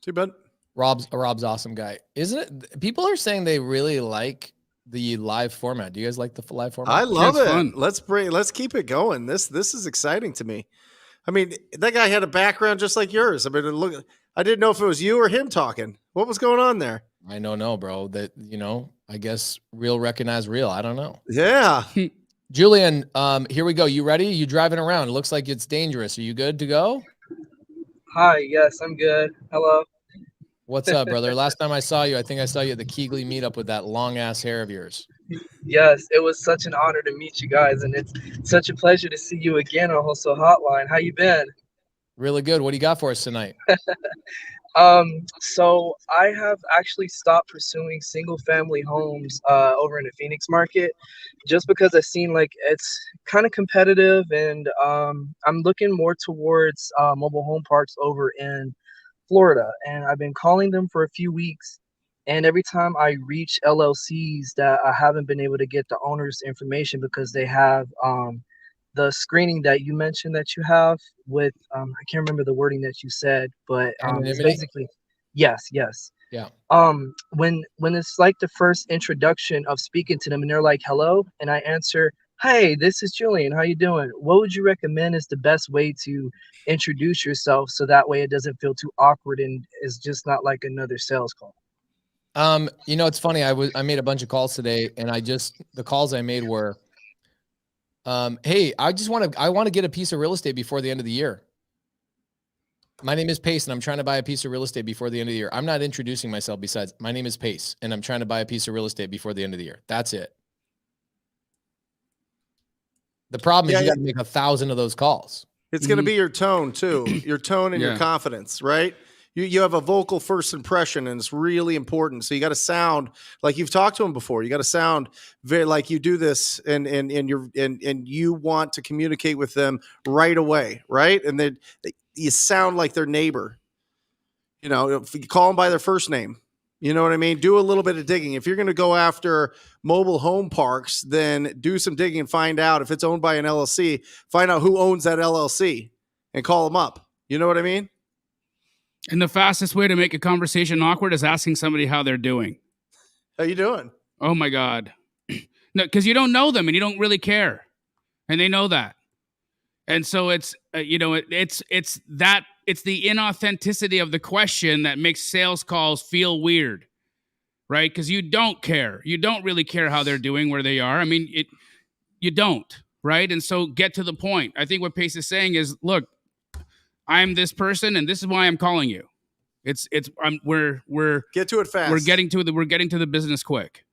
See you, bud. Rob's awesome guy. Isn't it? People are saying they really like the live format. Do you guys like the live format? I love it. Fun. Let's keep it going. This is exciting to me. I mean, that guy had a background just like yours. I mean, I didn't know if it was you or him talking. What was going on there? I don't know, bro. That, I guess real recognize real. I don't know. Yeah. Julian, here we go. You ready? You driving around? It looks like it's dangerous. Are you good to go? Hi, yes, I'm good. Hello. What's up, brother? Last time I saw you, I think I saw you at the Keegley meetup with that long ass hair of yours. Yes, it was such an honor to meet you guys, and it's such a pleasure to see you again on Wholesale Hotline. How you been? Really good. What do you got for us tonight? So I have actually stopped pursuing single family homes over in the Phoenix market, just because I've seen like it's kind of competitive, and I'm looking more towards mobile home parks over in Florida, and I've been calling them for a few weeks, and every time I reach LLCs that I haven't been able to get the owner's information because they have the screening that you mentioned that you have with I can't remember the wording that you said, but it's basically yes. Yeah. When it's like the first introduction of speaking to them and they're like, hello, and I answer, hey, this is Julian, how you doing? What would you recommend is the best way to introduce yourself so that way it doesn't feel too awkward and it's just not like another sales call? It's funny. I made a bunch of calls today, and the calls I made were, hey, I want to get a piece of real estate before the end of the year. My name is Pace, and I'm trying to buy a piece of real estate before the end of the year. I'm not introducing myself besides my name is Pace, and I'm trying to buy a piece of real estate before the end of the year. That's it. The problem is you got to make 1,000 of those calls. It's going to be your tone too, your tone and your confidence, right? You have a vocal first impression, and it's really important. So you got to sound like you've talked to them before. You got to sound very like you do this, and you want to communicate with them right away, right? And then you sound like their neighbor. If you call them by their first name. You know what I mean? Do a little bit of digging. If you're going to go after mobile home parks, then do some digging and find out if it's owned by an LLC. Find out who owns that LLC and call them up. You know what I mean? And the fastest way to make a conversation awkward is asking somebody how they're doing. How you doing? Oh my God. No, because you don't know them and you don't really care. And they know that. And so it's, it's the inauthenticity of the question that makes sales calls feel weird, right? Because you don't care. You don't really care how they're doing, where they are. I mean, you don't, right? And so get to the point. I think what Pace is saying is, look, I'm this person, and this is why I'm calling you. We're get to it fast. We're getting to the business quick.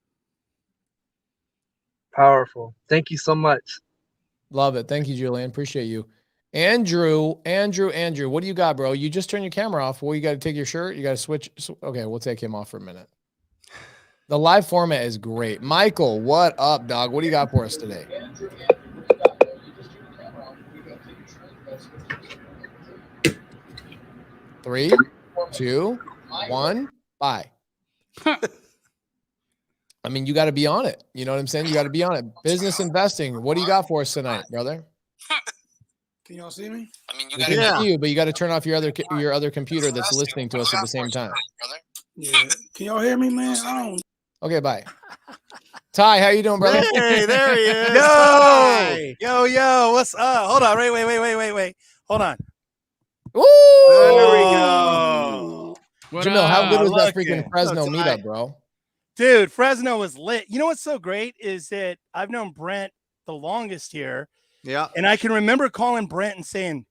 Powerful. Thank you so much. Love it. Thank you, Julian. Appreciate you. Andrew, what do you got, bro? You just turned your camera off. Well, you got to take your shirt. You got to switch. Okay, we'll take him off for a minute. The live format is great. Michael, what up, dog? What do you got for us today? Three, 2, 1, bye. I mean, you got to be on it. You know what I'm saying? You got to be on it. Business investing. What do you got for us tonight, brother? Can y'all see me? I mean, you got to see you, but you got to turn off your other computer that's listening to us at the same time. Yeah. Can y'all hear me, man? I don't. Okay, bye. Ty, how you doing, brother? Hey, there he is. Yo, what's up? Hold on, wait. Hold on. Woo! There we go. Jamil, how good was that Look freaking it. Fresno So meetup, bro? Dude, Fresno was lit. You know what's so great is that I've known Brent the longest here, Yeah. And I can remember calling Brent and saying,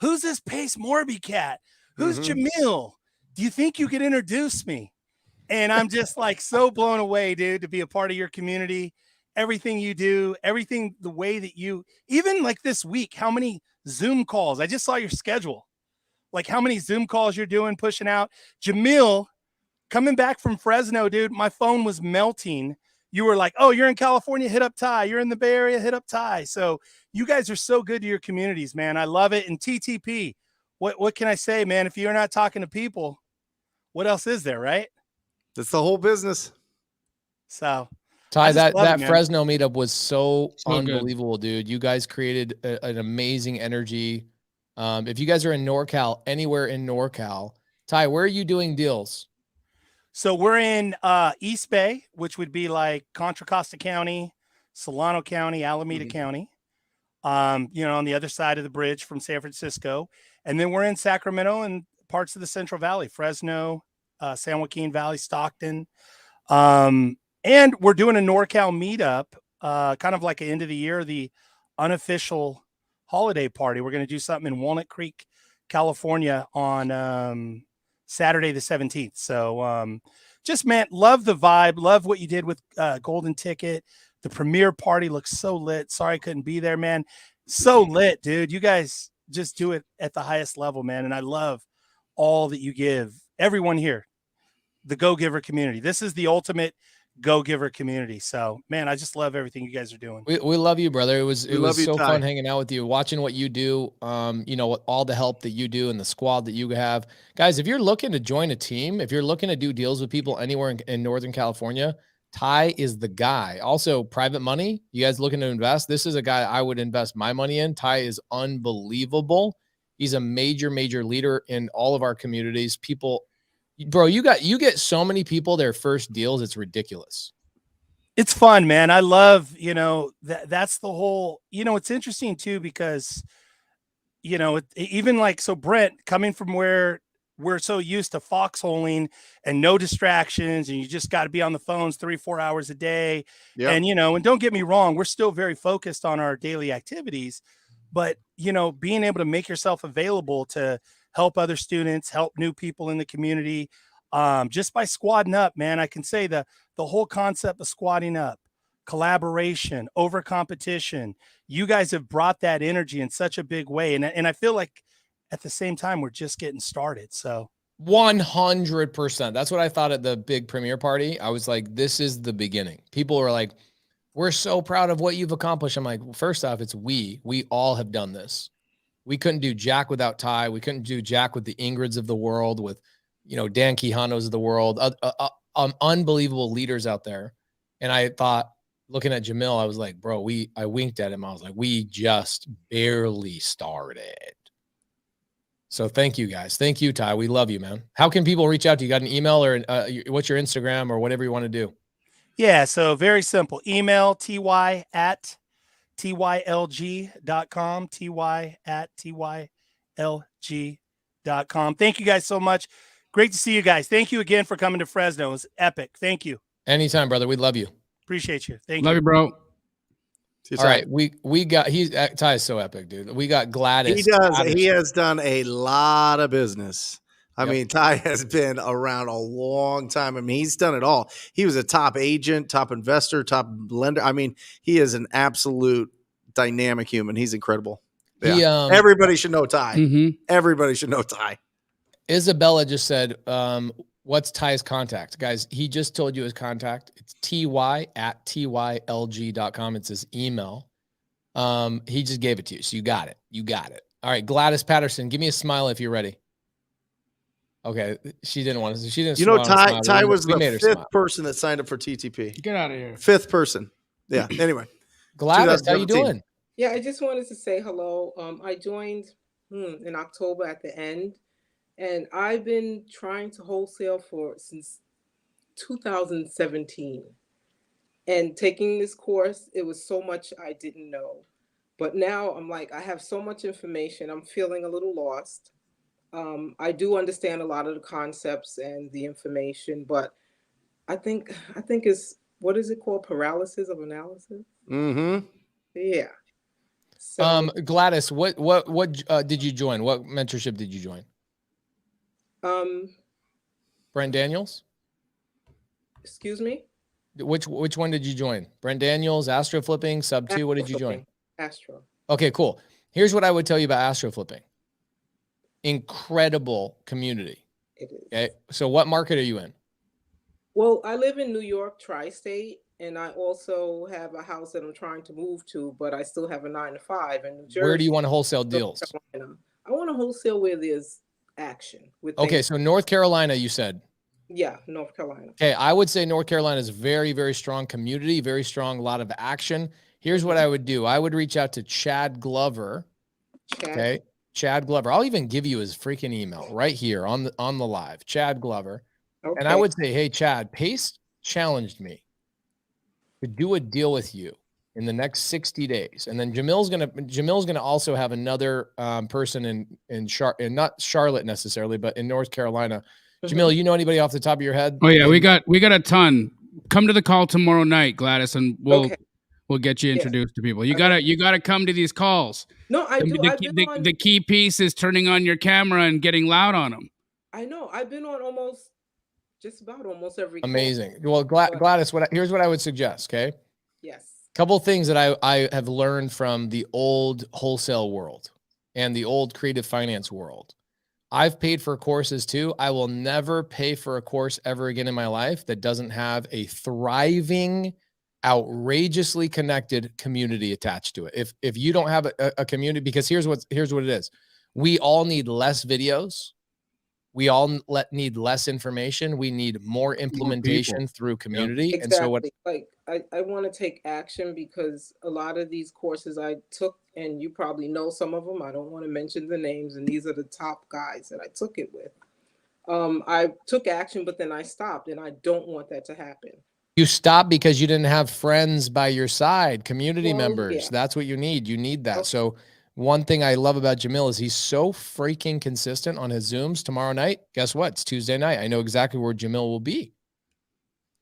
"Who's this Pace Morby cat? Who's Jamil? Do you think you could introduce me?" And I'm just like so blown away, dude, to be a part of your community. Everything you do, everything, the way that you, even like this week, how many Zoom calls? I just saw your schedule. Like how many Zoom calls you're doing, pushing out. Jamil, coming back from Fresno, dude, my phone was melting. You were like, "Oh, you're in California, hit up Ty. You're in the Bay Area, hit up Ty." So you guys are so good to your communities, man. I love it. And TTP, what can I say, man? If you're not talking to people, what else is there, right? That's the whole business. So Ty, that it, Fresno meetup was so unbelievable, good. dude. You guys created an amazing energy. If you guys are in NorCal, anywhere in NorCal, Ty, where are you doing deals? So we're in East Bay, which would be like Contra Costa County, Solano County, Alameda County, you know, on the other side of the bridge from San Francisco. And then we're in Sacramento and parts of the Central Valley, Fresno, San Joaquin Valley, Stockton. And we're doing a NorCal meetup, kind of like an end of the year, the unofficial holiday party. We're going to do something in Walnut Creek, California on Saturday the 17th. So just, man, love the vibe. Love what you did with Golden Ticket. The premiere party looks so lit. Sorry I couldn't be there, man. So lit, dude. You guys just do it at the highest level, man. And I love all that you give. Everyone here, the Go-Giver community. This is the ultimate Go-Giver community. So, man, I just love everything you guys are doing. We love you, brother. It was so fun hanging out with you, watching what you do. You know, all the help that you do and the squad that you have. Guys, if you're looking to join a team, if you're looking to do deals with people anywhere in Northern California, Ty is the guy. Also, private money. You guys looking to invest? This is a guy I would invest my money in. Ty is unbelievable. He's a major leader in all of our communities. People, bro, you get so many people their first deals. It's ridiculous. It's fun, man. I love, you know, that's the whole, you know, it's interesting too, because, you know, even like, so Brent, coming from where we're so used to foxholing and no distractions, and you just got to be on the phones 3-4 hours a day. Yep. And, you know, and don't get me wrong, we're still very focused on our daily activities, but, you know, being able to make yourself available to help other students, help new people in the community, just by squadding up, man. I can say the whole concept of squadding up, collaboration, over competition, you guys have brought that energy in such a big way. And I feel like at the same time, we're just getting started. So 100%. That's what I thought at the big premiere party. I was like, this is the beginning. People were like, "We're so proud of what you've accomplished." I'm like, well, first off, it's we all have done this. We couldn't do Jack without Ty. We couldn't do Jack with the Ingrids of the world, with, you know, Dan Quijanos of the world, unbelievable leaders out there. And I thought, looking at Jamil, I was like, bro, I winked at him. I was like, we just barely started. So thank you, guys. Thank you, Ty. We love you, man. How can people reach out to you? Got an email or what's your Instagram or whatever you want to do? Yeah, so very simple. Email ty@tylg.com, ty@tylg.com. Thank you guys so much. Great to see you guys. Thank you again for coming to Fresno. It was epic. Thank you. Anytime, brother. We love you. Appreciate you. Thank you. Love you, bro. All right, we got Ty is so epic, dude. We got Gladys. He has done a lot of business. I mean, Ty has been around a long time. I mean, he's done it all. He was a top agent, top investor, top lender. I mean, he is an absolute dynamic human. He's incredible. Yeah. Everybody should know Ty. Everybody should know Ty. Isabella just said, what's Ty's contact? Guys, he just told you his contact. It's ty@tylg.com. It's his email. He just gave it to you. So you got it. You got it. All right, Gladys Patterson, give me a smile if you're ready. Okay, she didn't want to. She didn't. You know, Ty was the 5th person that signed up for TTP. Get out of here. 5th person. Yeah. Anyway, Gladys, how you doing? Yeah, I just wanted to say hello. I joined in October at the end, and I've been trying to wholesale since 2017. And taking this course, it was so much I didn't know. But now I'm like, I have so much information. I'm feeling a little lost. I do understand a lot of the concepts and the information, but I think it's, what is it called? Paralysis of analysis? Mm-hmm. Yeah. So, Gladys, what did you join? What mentorship did you join? Brent Daniels? Excuse me? Which one did you join? Brent Daniels, Astro Flipping, Sub 2, what did you join? Astro. Okay, cool. Here's what I would tell you about Astro Flipping. Incredible community. It is. Okay. So what market are you in? Well, I live in New York, tri-state, and I also have a house that I'm trying to move to, but I still have a 9-to-5 in New Jersey. Where do you want to wholesale deals? I want to wholesale where there's action. Okay, so North Carolina, you said. Yeah, North Carolina. Okay, I would say North Carolina is very, very strong community, very strong, a lot of action. Here's what I would do. I would reach out to Chad Glover. Okay, Chad Glover. I'll even give you his freaking email right here on the live. Chad Glover. Okay. And I would say, hey, Chad, Pace challenged me to do a deal with you in the next 60 days. And then Jamil's gonna also have another person in not Charlotte necessarily, but in North Carolina. Jamil, you know anybody off the top of your head? Oh yeah, we got a ton. Come to the call tomorrow night, Gladys, and we'll get you introduced to people. You gotta come to these calls. No, I do. The key piece is turning on your camera and getting loud on them. I know. I've been on almost every call. Amazing. Well, Gladys, here's what I would suggest. Okay. Yes. Couple of things that I have learned from the old wholesale world and the old creative finance world. I've paid for courses too. I will never pay for a course ever again in my life that doesn't have a thriving, outrageously connected community attached to it. If you don't have a community, because here's what it is. We all need less videos. We all need less information. We need more implementation through community. Exactly. And so what I want to take action because a lot of these courses I took, and you probably know some of them, I don't want to mention the names, and these are the top guys that I took it with. I took action, but then I stopped, and I don't want that to happen. You stopped because you didn't have friends by your side, community members. Yeah. That's what you need. You need that. Okay. So one thing I love about Jamil is he's so freaking consistent on his Zooms. Tomorrow night, guess what? It's Tuesday night. I know exactly where Jamil will be.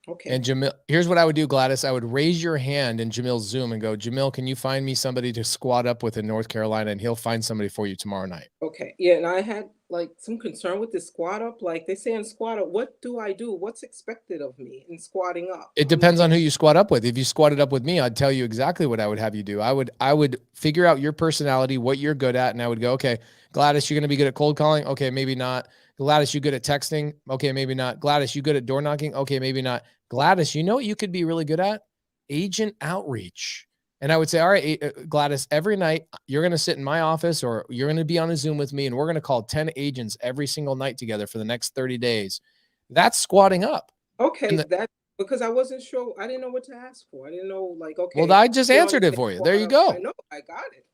Okay. And Jamil, here's what I would do, Gladys. I would raise your hand in Jamil's Zoom and go, Jamil, can you find me somebody to squat up with in North Carolina? And he'll find somebody for you tomorrow night. Okay. Yeah. And I had like some concern with the squat up. Like they say in squat up, what do I do? What's expected of me in squatting up? It depends on who you squat up with. If you squatted up with me, I'd tell you exactly what I would have you do. I would figure out your personality, what you're good at. And I would go, okay, Gladys, you're going to be good at cold calling. Okay. Maybe not. Gladys, you good at texting? Okay. Maybe not. Gladys, you good at door knocking? Okay. Maybe not. Gladys, you know what you could be really good at? Agent outreach. And I would say, all right, Gladys, every night you're going to sit in my office or you're going to be on a Zoom with me and we're going to call 10 agents every single night together for the next 30 days. That's squatting up. Okay. That's because I wasn't sure. I didn't know what to ask for. I didn't know like, okay. Well, I just answered it for you. There you go. I know. I got it.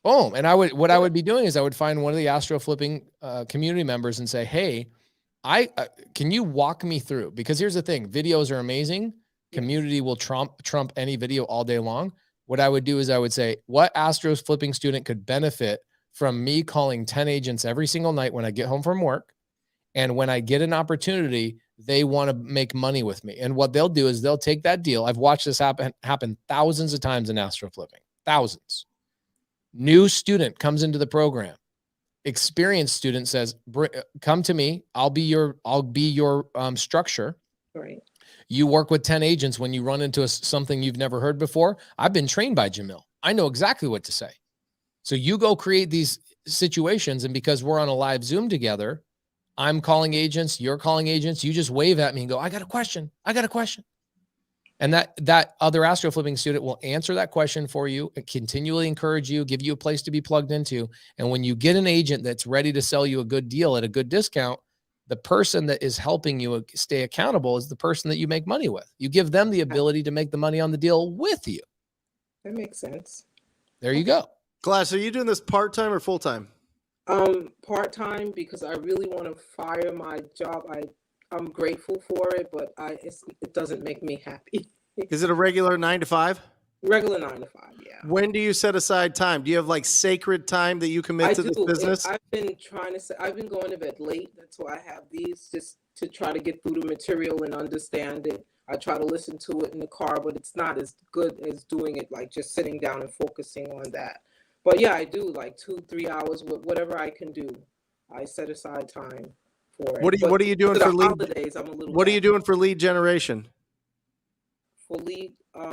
Boom. And I would be doing is I would find one of the Astro Flipping community members and say, hey, can you walk me through? Because here's the thing. Videos are amazing. Community will trump any video all day long. What I would do is I would say, what Astro Flipping student could benefit from me calling 10 agents every single night when I get home from work? And when I get an opportunity, they want to make money with me. And what they'll do is they'll take that deal. I've watched this happen thousands of times in Astro Flipping. Thousands. New student comes into the program. Experienced student says, come to me. I'll be your structure. Right. You work with 10 agents when you run into something you've never heard before. I've been trained by Jamil. I know exactly what to say. So you go create these situations. And because we're on a live Zoom together, I'm calling agents, you're calling agents. You just wave at me and go, I got a question. And that other Astro Flipping student will answer that question for you and continually encourage you, give you a place to be plugged into. And when you get an agent that's ready to sell you a good deal at a good discount, the person that is helping you stay accountable is the person that you make money with. You give them the ability to make the money on the deal with you. That makes sense. There you go. Glass, are you doing this part-time or full-time? Part-time because I really want to fire my job. I'm grateful for it, but it doesn't make me happy. Is it a regular 9-to-5? Regular 9-to-5, yeah. When do you set aside time? Do you have like sacred time that you commit to this business? I've been going to bed late. That's why I have these, just to try to get through the material and understand it. I try to listen to it in the car, but it's not as good as doing it like just sitting down and focusing on that. But yeah, I do like 2-3 hours with whatever I can do. I set aside time for it. What are you doing for lead? Holidays, I'm a little. What are you doing for lead generation? For lead, I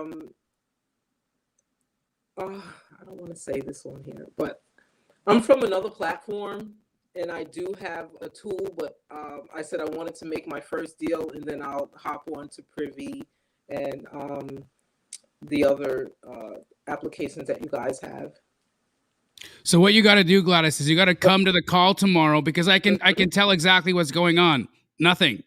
don't want to say this on here, but I'm from another platform, and I do have a tool. But I said I wanted to make my first deal, and then I'll hop on to Privy and the other applications that you guys have. So what you got to do, Gladys, is you got to come to the call tomorrow, because I can tell exactly what's going on. Nothing.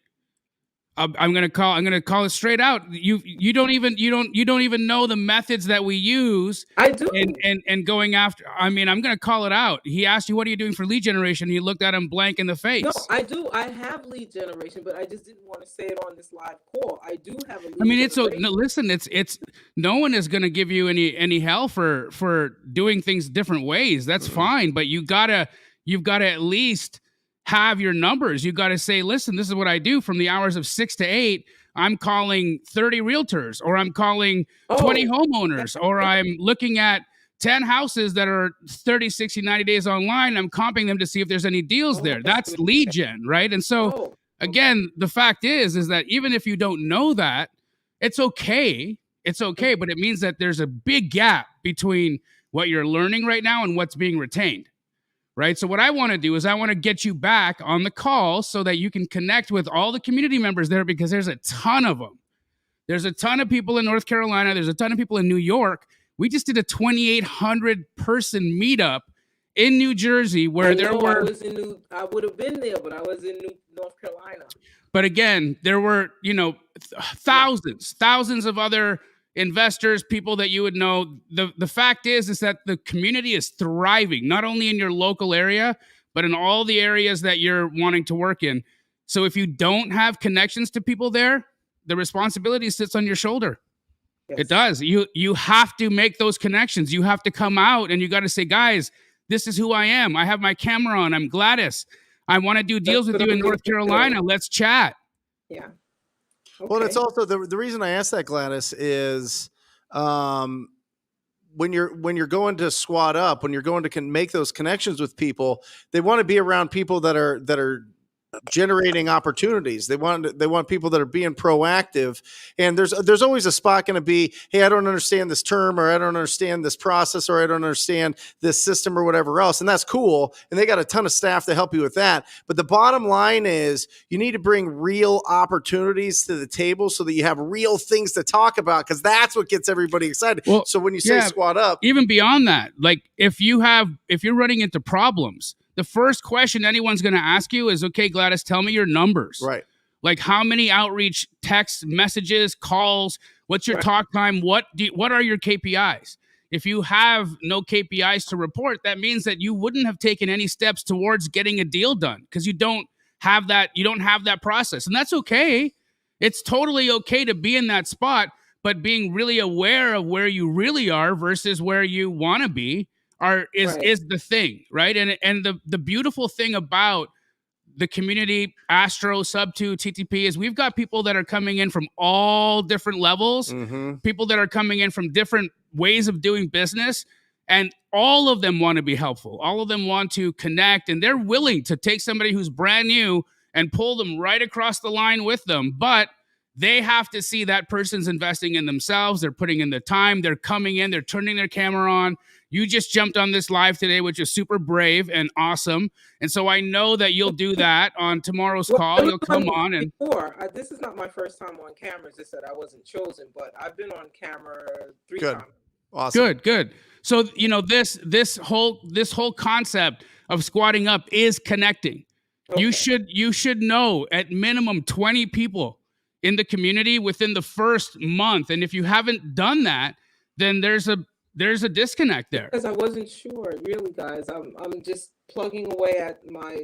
I'm gonna call it straight out. You don't even know the methods that we use. I do. And going after. I mean, I'm gonna call it out. He asked you, "What are you doing for lead generation?" You looked at him blank in the face. No, I do. I have lead generation, but I just didn't want to say it on this live call. I do have a lead. I mean, listen. It's no one is gonna give you any hell for doing things different ways. That's fine, but you've got to at least have your numbers. You got to say, listen, this is what I do from the hours of 6 to 8. I'm calling 30 realtors, or I'm calling 20 homeowners, or I'm looking at 10 houses that are 30, 60, 90 days online. I'm comping them to see if there's any deals there. That's lead gen, right? And so again, the fact is that even if you don't know that, it's okay. It's okay, but it means that there's a big gap between what you're learning right now and what's being retained. Right. So what I want to do is I want to get you back on the call so that you can connect with all the community members there, because there's a ton of them. There's a ton of people in North Carolina. There's a ton of people in New York. We just did a 2,800 person meetup in New Jersey where there were. I would have been there, but I was in North Carolina. But again, there were, thousands of other investors, people that you would know. The fact is that the community is thriving, not only in your local area, but in all the areas that you're wanting to work in. So if you don't have connections to people there, the responsibility sits on your shoulder. Yes. It does. You have to make those connections. You have to come out and you got to say, guys, this is who I am. I have my camera on. I'm Gladys. I want to do deals with you in North Carolina. Let's chat. Yeah. Okay. Well, it's also the reason I asked that, Gladys, is when you're going to squat up, when you're going to make those connections with people, they want to be around people that are generating opportunities. They want people that are being proactive. And there's always a spot going to be, hey, I don't understand this term, or I don't understand this process, or I don't understand this system, or whatever else. And that's cool. And they got a ton of staff to help you with that. But the bottom line is you need to bring real opportunities to the table so that you have real things to talk about, because that's what gets everybody excited. Well, so when you say squat up, even beyond that, like if you're running into problems, the first question anyone's going to ask you is, okay, Gladys, tell me your numbers. Right. Like how many outreach, text messages, calls, what's your talk time? What are your KPIs? If you have no KPIs to report, that means that you wouldn't have taken any steps towards getting a deal done, because you don't have that process. And that's okay. It's totally okay to be in that spot, but being really aware of where you really are versus where you want to be is the thing, right? And the beautiful thing about the community, Astro, Sub 2, TTP, is we've got people that are coming in from all different levels, people that are coming in from different ways of doing business, and all of them want to be helpful. All of them want to connect, and they're willing to take somebody who's brand new and pull them right across the line with them. But they have to see that person's investing in themselves. They're putting in the time. They're coming in. They're turning their camera on. You just jumped on this live today, which is super brave and awesome. And so I know that you'll do that on tomorrow's call. You'll come on and this is not my first time on camera. It's just that I wasn't chosen, but I've been on camera 3 times. Awesome. Good. So this whole concept of squatting up is connecting. Okay. You should know at minimum 20 people in the community within the first month. And if you haven't done that, then there's a disconnect there. Because I wasn't sure, really, guys. I'm just plugging away at my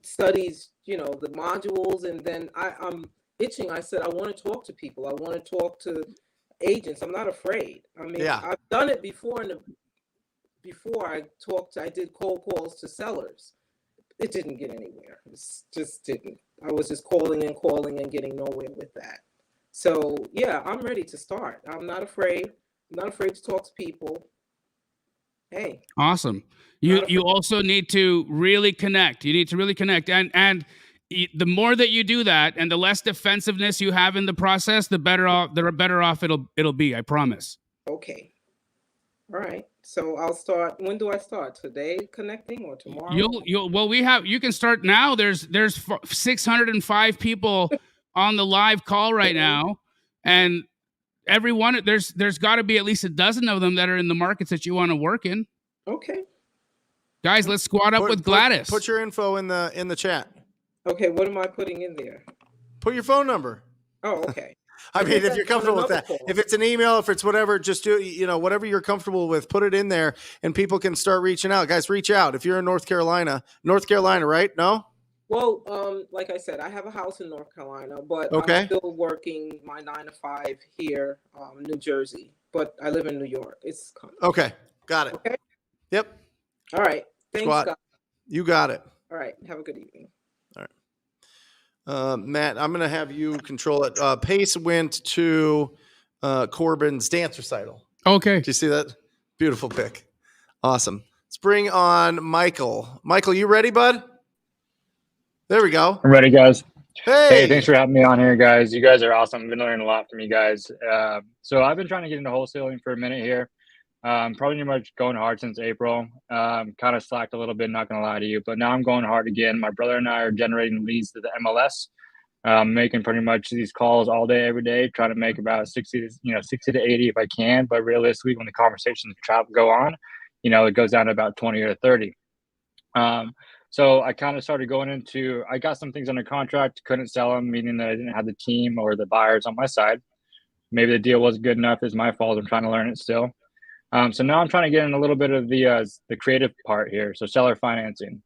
studies, the modules, and then I'm itching. I said I want to talk to people. I want to talk to agents. I'm not afraid. I mean, I've done it before. Before I did cold calls to sellers. It didn't get anywhere. It just didn't. I was just calling and getting nowhere with that. So yeah, I'm ready to start. I'm not afraid. I'm not afraid to talk to people. Hey. Awesome. You also need to really connect. You need to really connect. And the more that you do that and the less defensiveness you have in the process, the better off it'll be, I promise. Okay. All right. So I'll start. When do I start? Today connecting or tomorrow? You can start now. There's 605 people on the live call right now, and everyone there's got to be at least a dozen of them that are in the markets that you want to work in. Okay. Guys, let's squad up with Gladys. Put your info in the chat. Okay, what am I putting in there? Put your phone number. Oh, okay. I mean, if you're comfortable with that, if it's an email, if it's whatever, just do, whatever you're comfortable with, put it in there and people can start reaching out. Guys, reach out. If you're in North Carolina, right? No? Well, like I said, I have a house in North Carolina, but okay. I'm still working my 9 to 5 here, New Jersey, but I live in New York. It's okay. Got it. Okay. Yep. All right. Thanks, guys. You got it. All right. Have a good evening. All right. Matt, I'm going to have you control it. Pace went to Corbin's dance recital. Okay. Did you see that? Beautiful pick. Awesome. Let's bring on Michael. Michael, you ready, bud? There we go. I'm ready, guys. Hey, thanks for having me on here, guys. You guys are awesome. I've been learning a lot from you guys. So I've been trying to get into wholesaling for a minute here. Probably pretty much going hard since April. Kind of slacked a little bit, not going to lie to you, but now I'm going hard again. My brother and I are generating leads to the MLS, making pretty much these calls all day, every day, trying to make about 60 to 80 if I can. But realistically, when the conversations go on, it goes down to about 20 or 30. So I kind of started going into, I got some things under contract, couldn't sell them, meaning that I didn't have the team or the buyers on my side. Maybe the deal wasn't good enough. It's my fault. I'm trying to learn it still. So now I'm trying to get in a little bit of the creative part here. So seller financing.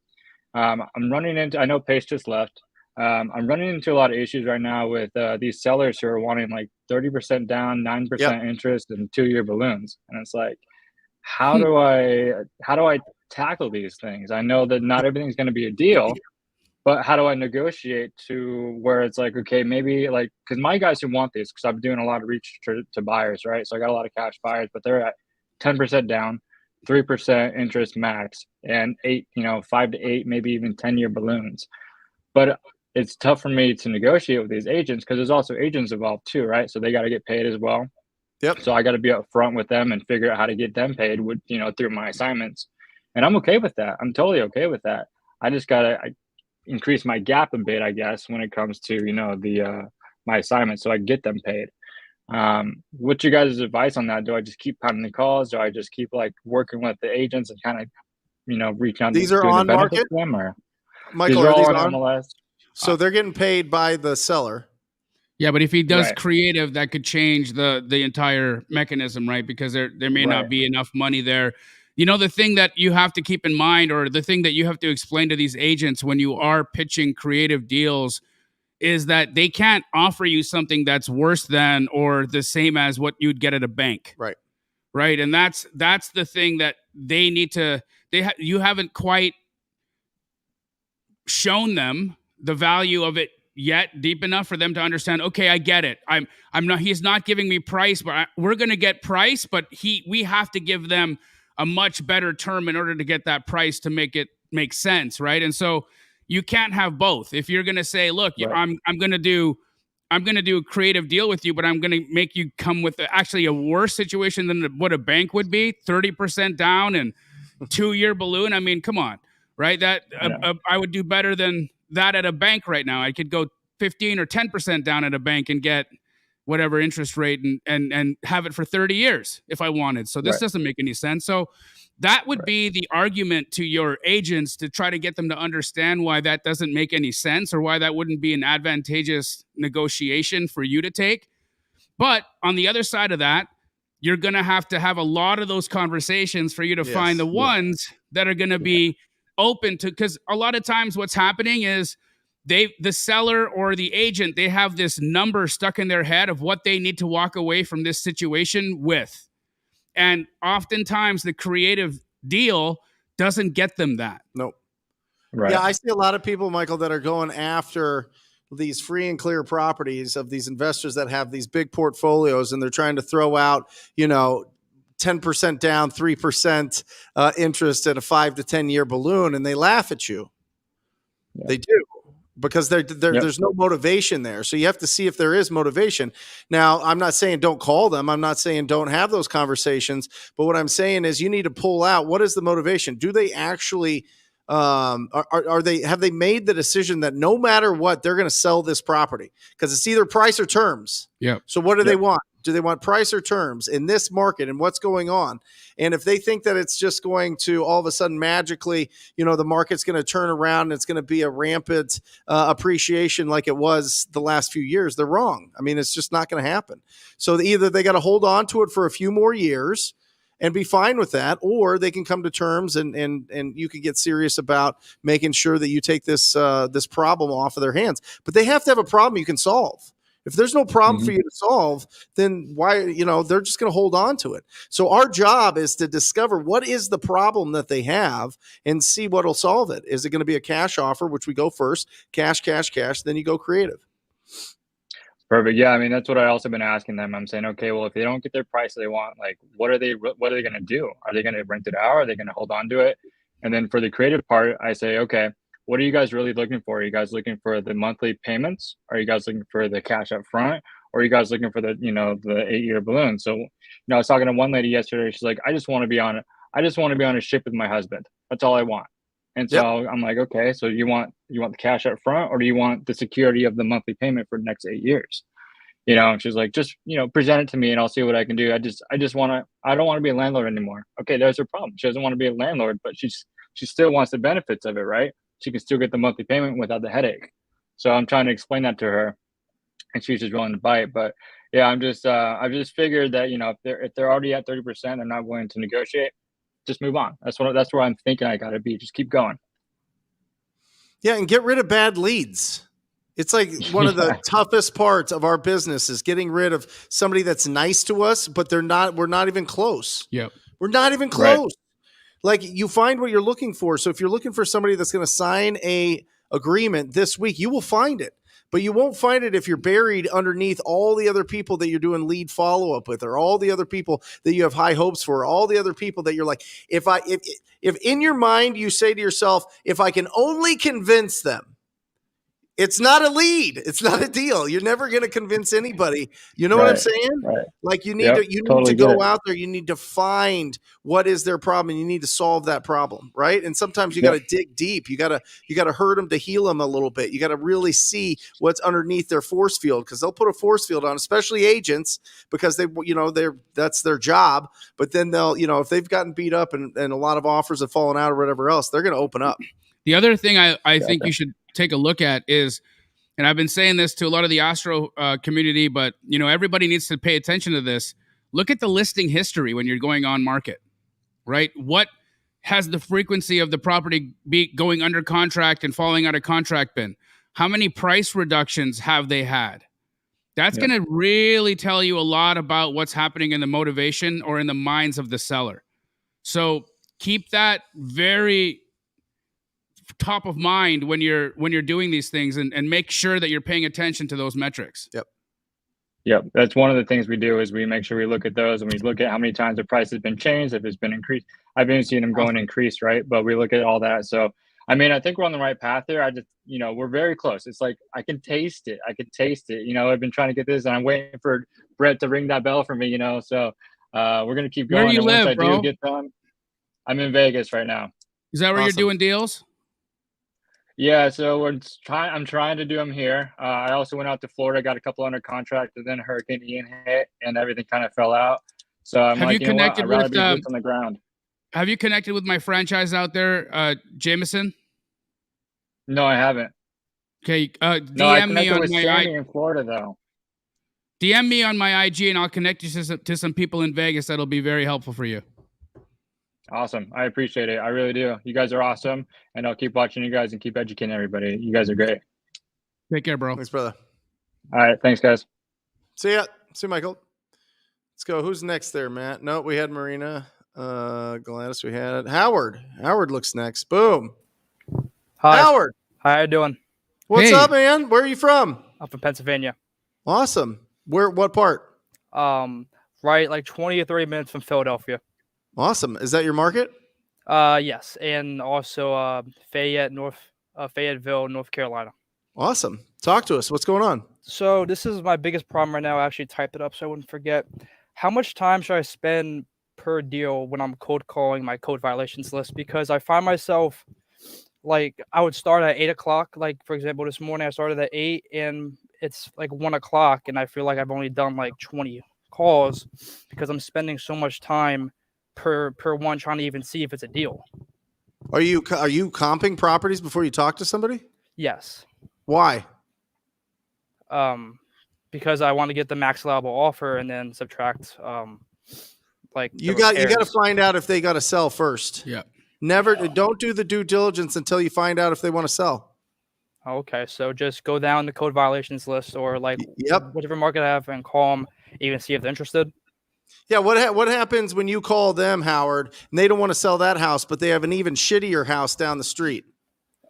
I'm running into, I know Pace just left. I'm running into a lot of issues right now with these sellers who are wanting like 30% down, 9% interest and 2-year balloons. And it's like, how do I tackle these things? I know that not everything's going to be a deal, but how do I negotiate to where it's like, okay, maybe like, because my guys who want these, because I'm doing a lot of reach to buyers, right? So I got a lot of cash buyers, but they're at 10% down, 3% interest max, and 5 to 8, maybe even 10-year balloons. But it's tough for me to negotiate with these agents because there's also agents involved too, right? So they got to get paid as well. Yep. So I got to be upfront with them and figure out how to get them paid with, through my assignments. And I'm okay with that. I'm totally okay with that. I just got to increase my gap a bit, I guess, when it comes to, my assignments so I get them paid. What's your guys' advice on that? Do I just keep pounding the calls? Do I just keep like working with the agents and kind of reach out? These are on market? Them, or Michael, these are these on on MLS? So they're getting paid by the seller. Yeah, but if he does creative, that could change the entire mechanism, right? Because there may not be enough money there. The thing that you have to keep in mind, or the thing that you have to explain to these agents when you are pitching creative deals, is that they can't offer you something that's worse than or the same as what you'd get at a bank. Right. Right. And that's the thing that they need to, you haven't quite shown them the value of it yet deep enough for them to understand, okay, I get it. He's not giving me price, but we're going to get price, but we have to give them a much better term in order to get that price to make it make sense. Right. And so you can't have both. If you're going to say, look, I'm going to do a creative deal with you, but I'm going to make you come with actually a worse situation than what a bank would be, 30% down and 2-year balloon. I mean, come on, right? I would do better than that at a bank right now. I could go 15 or 10% down at a bank and get whatever interest rate and have it for 30 years if I wanted. So this doesn't make any sense. So that would be the argument to your agents to try to get them to understand why that doesn't make any sense or why that wouldn't be an advantageous negotiation for you to take. But on the other side of that, you're going to have a lot of those conversations for you to find the ones that are going to be open to, because a lot of times what's happening is the seller or the agent, they have this number stuck in their head of what they need to walk away from this situation with. And oftentimes the creative deal doesn't get them that. Nope. Right. Yeah, I see a lot of people, Michael, that are going after these free and clear properties of these investors that have these big portfolios, and they're trying to throw out, 10% down, 3% interest at a 5 to 10 year balloon, and they laugh at you. Yeah. They do, because there's no motivation there. So you have to see if there is motivation. Now, I'm not saying don't call them. I'm not saying don't have those conversations. But what I'm saying is you need to pull out, what is the motivation? Do they actually have they made the decision that no matter what, they're going to sell this property? Because it's either price or terms. Yeah. So what do they want? Do they want price or terms in this market and what's going on? And if they think that it's just going to all of a sudden magically, the market's going to turn around and it's going to be a rampant appreciation like it was the last few years, they're wrong. I mean, it's just not going to happen. So either they got to hold on to it for a few more years and be fine with that, or they can come to terms and you can get serious about making sure that you take this problem off of their hands. But they have to have a problem you can solve. If there's no problem for you to solve, then why, they're just going to hold on to it. So our job is to discover what is the problem that they have and see what will solve it. Is it going to be a cash offer, which we go first, cash, then you go creative. Perfect. Yeah, I mean, that's what I also been asking them. I'm saying, okay, well, if they don't get their price they want, like, what are they going to do? Are they going to rent it out? Are they going to hold on to it? And then for the creative part, I say, okay, what are you guys really looking for? Are you guys looking for the monthly payments? Are you guys looking for the cash up front? Or are you guys looking for the 8-year balloon? So, I was talking to one lady yesterday. She's like, I just want to be on a ship with my husband. That's all I want. And so I'm like, okay, so you want the cash up front, or do you want the security of the monthly payment for the next 8 years? And she's like, just, present it to me and I'll see what I can do. I don't want to be a landlord anymore. Okay, there's her problem. She doesn't want to be a landlord, but she still wants the benefits of it, right? She can still get the monthly payment without the headache. So I'm trying to explain that to her, and she's just willing to bite. But yeah, I've just figured that, if they're already at 30%, they're not willing to negotiate, just move on. That's where I'm thinking I got to be. Just keep going. Yeah. And get rid of bad leads. It's like one of the toughest parts of our business is getting rid of somebody that's nice to us, but we're not even close. Yep. We're not even close. Right. Like, you find what you're looking for. So if you're looking for somebody that's going to sign a agreement this week, you will find it. But you won't find it if you're buried underneath all the other people that you're doing lead follow-up with, or all the other people that you have high hopes for, all the other people that you're like, if in your mind you say to yourself, if I can only convince them, it's not a lead. It's not a deal. You're never going to convince anybody. You know what I'm saying? Right. Like, you need to go out there. You need to find what is their problem, and you need to solve that problem. Right. And sometimes you got to dig deep. You got to hurt them to heal them a little bit. You got to really see what's underneath their force field, because they'll put a force field on, especially agents, because that's their job. But then they'll, if they've gotten beat up and a lot of offers have fallen out or whatever else, they're going to open up. The other thing I think you should take a look at is, and I've been saying this to a lot of the Astro community, but everybody needs to pay attention to this. Look at the listing history when you're going on market, right? What has the frequency of the property be going under contract and falling out of contract been? How many price reductions have they had? That's going to really tell you a lot about what's happening in the motivation or in the minds of the seller. So keep that very top of mind when you're doing these things, and make sure that you're paying attention to those metrics. Yep. That's one of the things we do, is we make sure we look at those, and we look at how many times the price has been changed, if it's been increased. I've been seeing them going increased, right? But we look at all that. So, I mean, I think we're on the right path there. I just, we're very close. It's like, I can taste it. I've been trying to get this, and I'm waiting for Brett to ring that bell for me, so we're going to keep going. Where do you live, once I bro? do get done, I'm in Vegas right now. Is that where you're doing deals? Yeah, so I'm trying to do them here. I also went out to Florida, got a couple under contract, and then Hurricane Ian hit, and everything kind of fell out. So I'm I'd rather be boots on the ground. Have you connected with my franchise out there, Jameson? No, I haven't. Okay, DM me on my IG in Florida, though. DM me on my IG, and I'll connect you to some people in Vegas that'll be very helpful for you. Awesome. I appreciate it. I really do. You guys are awesome. And I'll keep watching you guys and keep educating everybody. You guys are great. Take care, bro. Thanks, brother. All right. Thanks, guys. See ya. See you, Michael. Let's go. Who's next there, Matt? No, we had Marina. Gladys, we had Howard. Howard looks next. Boom. Hi. Howard. How you doing? What's up, man? Where are you from? I'm from Pennsylvania. Awesome. What part? right like 20 or 30 minutes from Philadelphia. Awesome. Is that your market? Yes, and also Fayetteville, North Carolina. Awesome. Talk to us. What's going on? So this is my biggest problem right now. I actually typed it up so I wouldn't forget. How much time should I spend per deal when I'm cold calling my code violations list? Because I find myself like I would start at 8 o'clock. Like for example, this morning I started at 8 and it's like 1 o'clock and I feel like I've only done like 20 calls because I'm spending so much time per one trying to even see if it's a deal. Are you comping properties before you talk to somebody? Yes. Why? Because I want to get the max allowable offer and then subtract like you got to find out if they got to sell first. Yeah. Don't do the due diligence until you find out if they want to sell. Okay, so just go down the code violations list or like Yep. whatever market I have and call them, even see if they're interested. Yeah, what happens when you call them, Howard, and they don't want to sell that house, but they have an even shittier house down the street?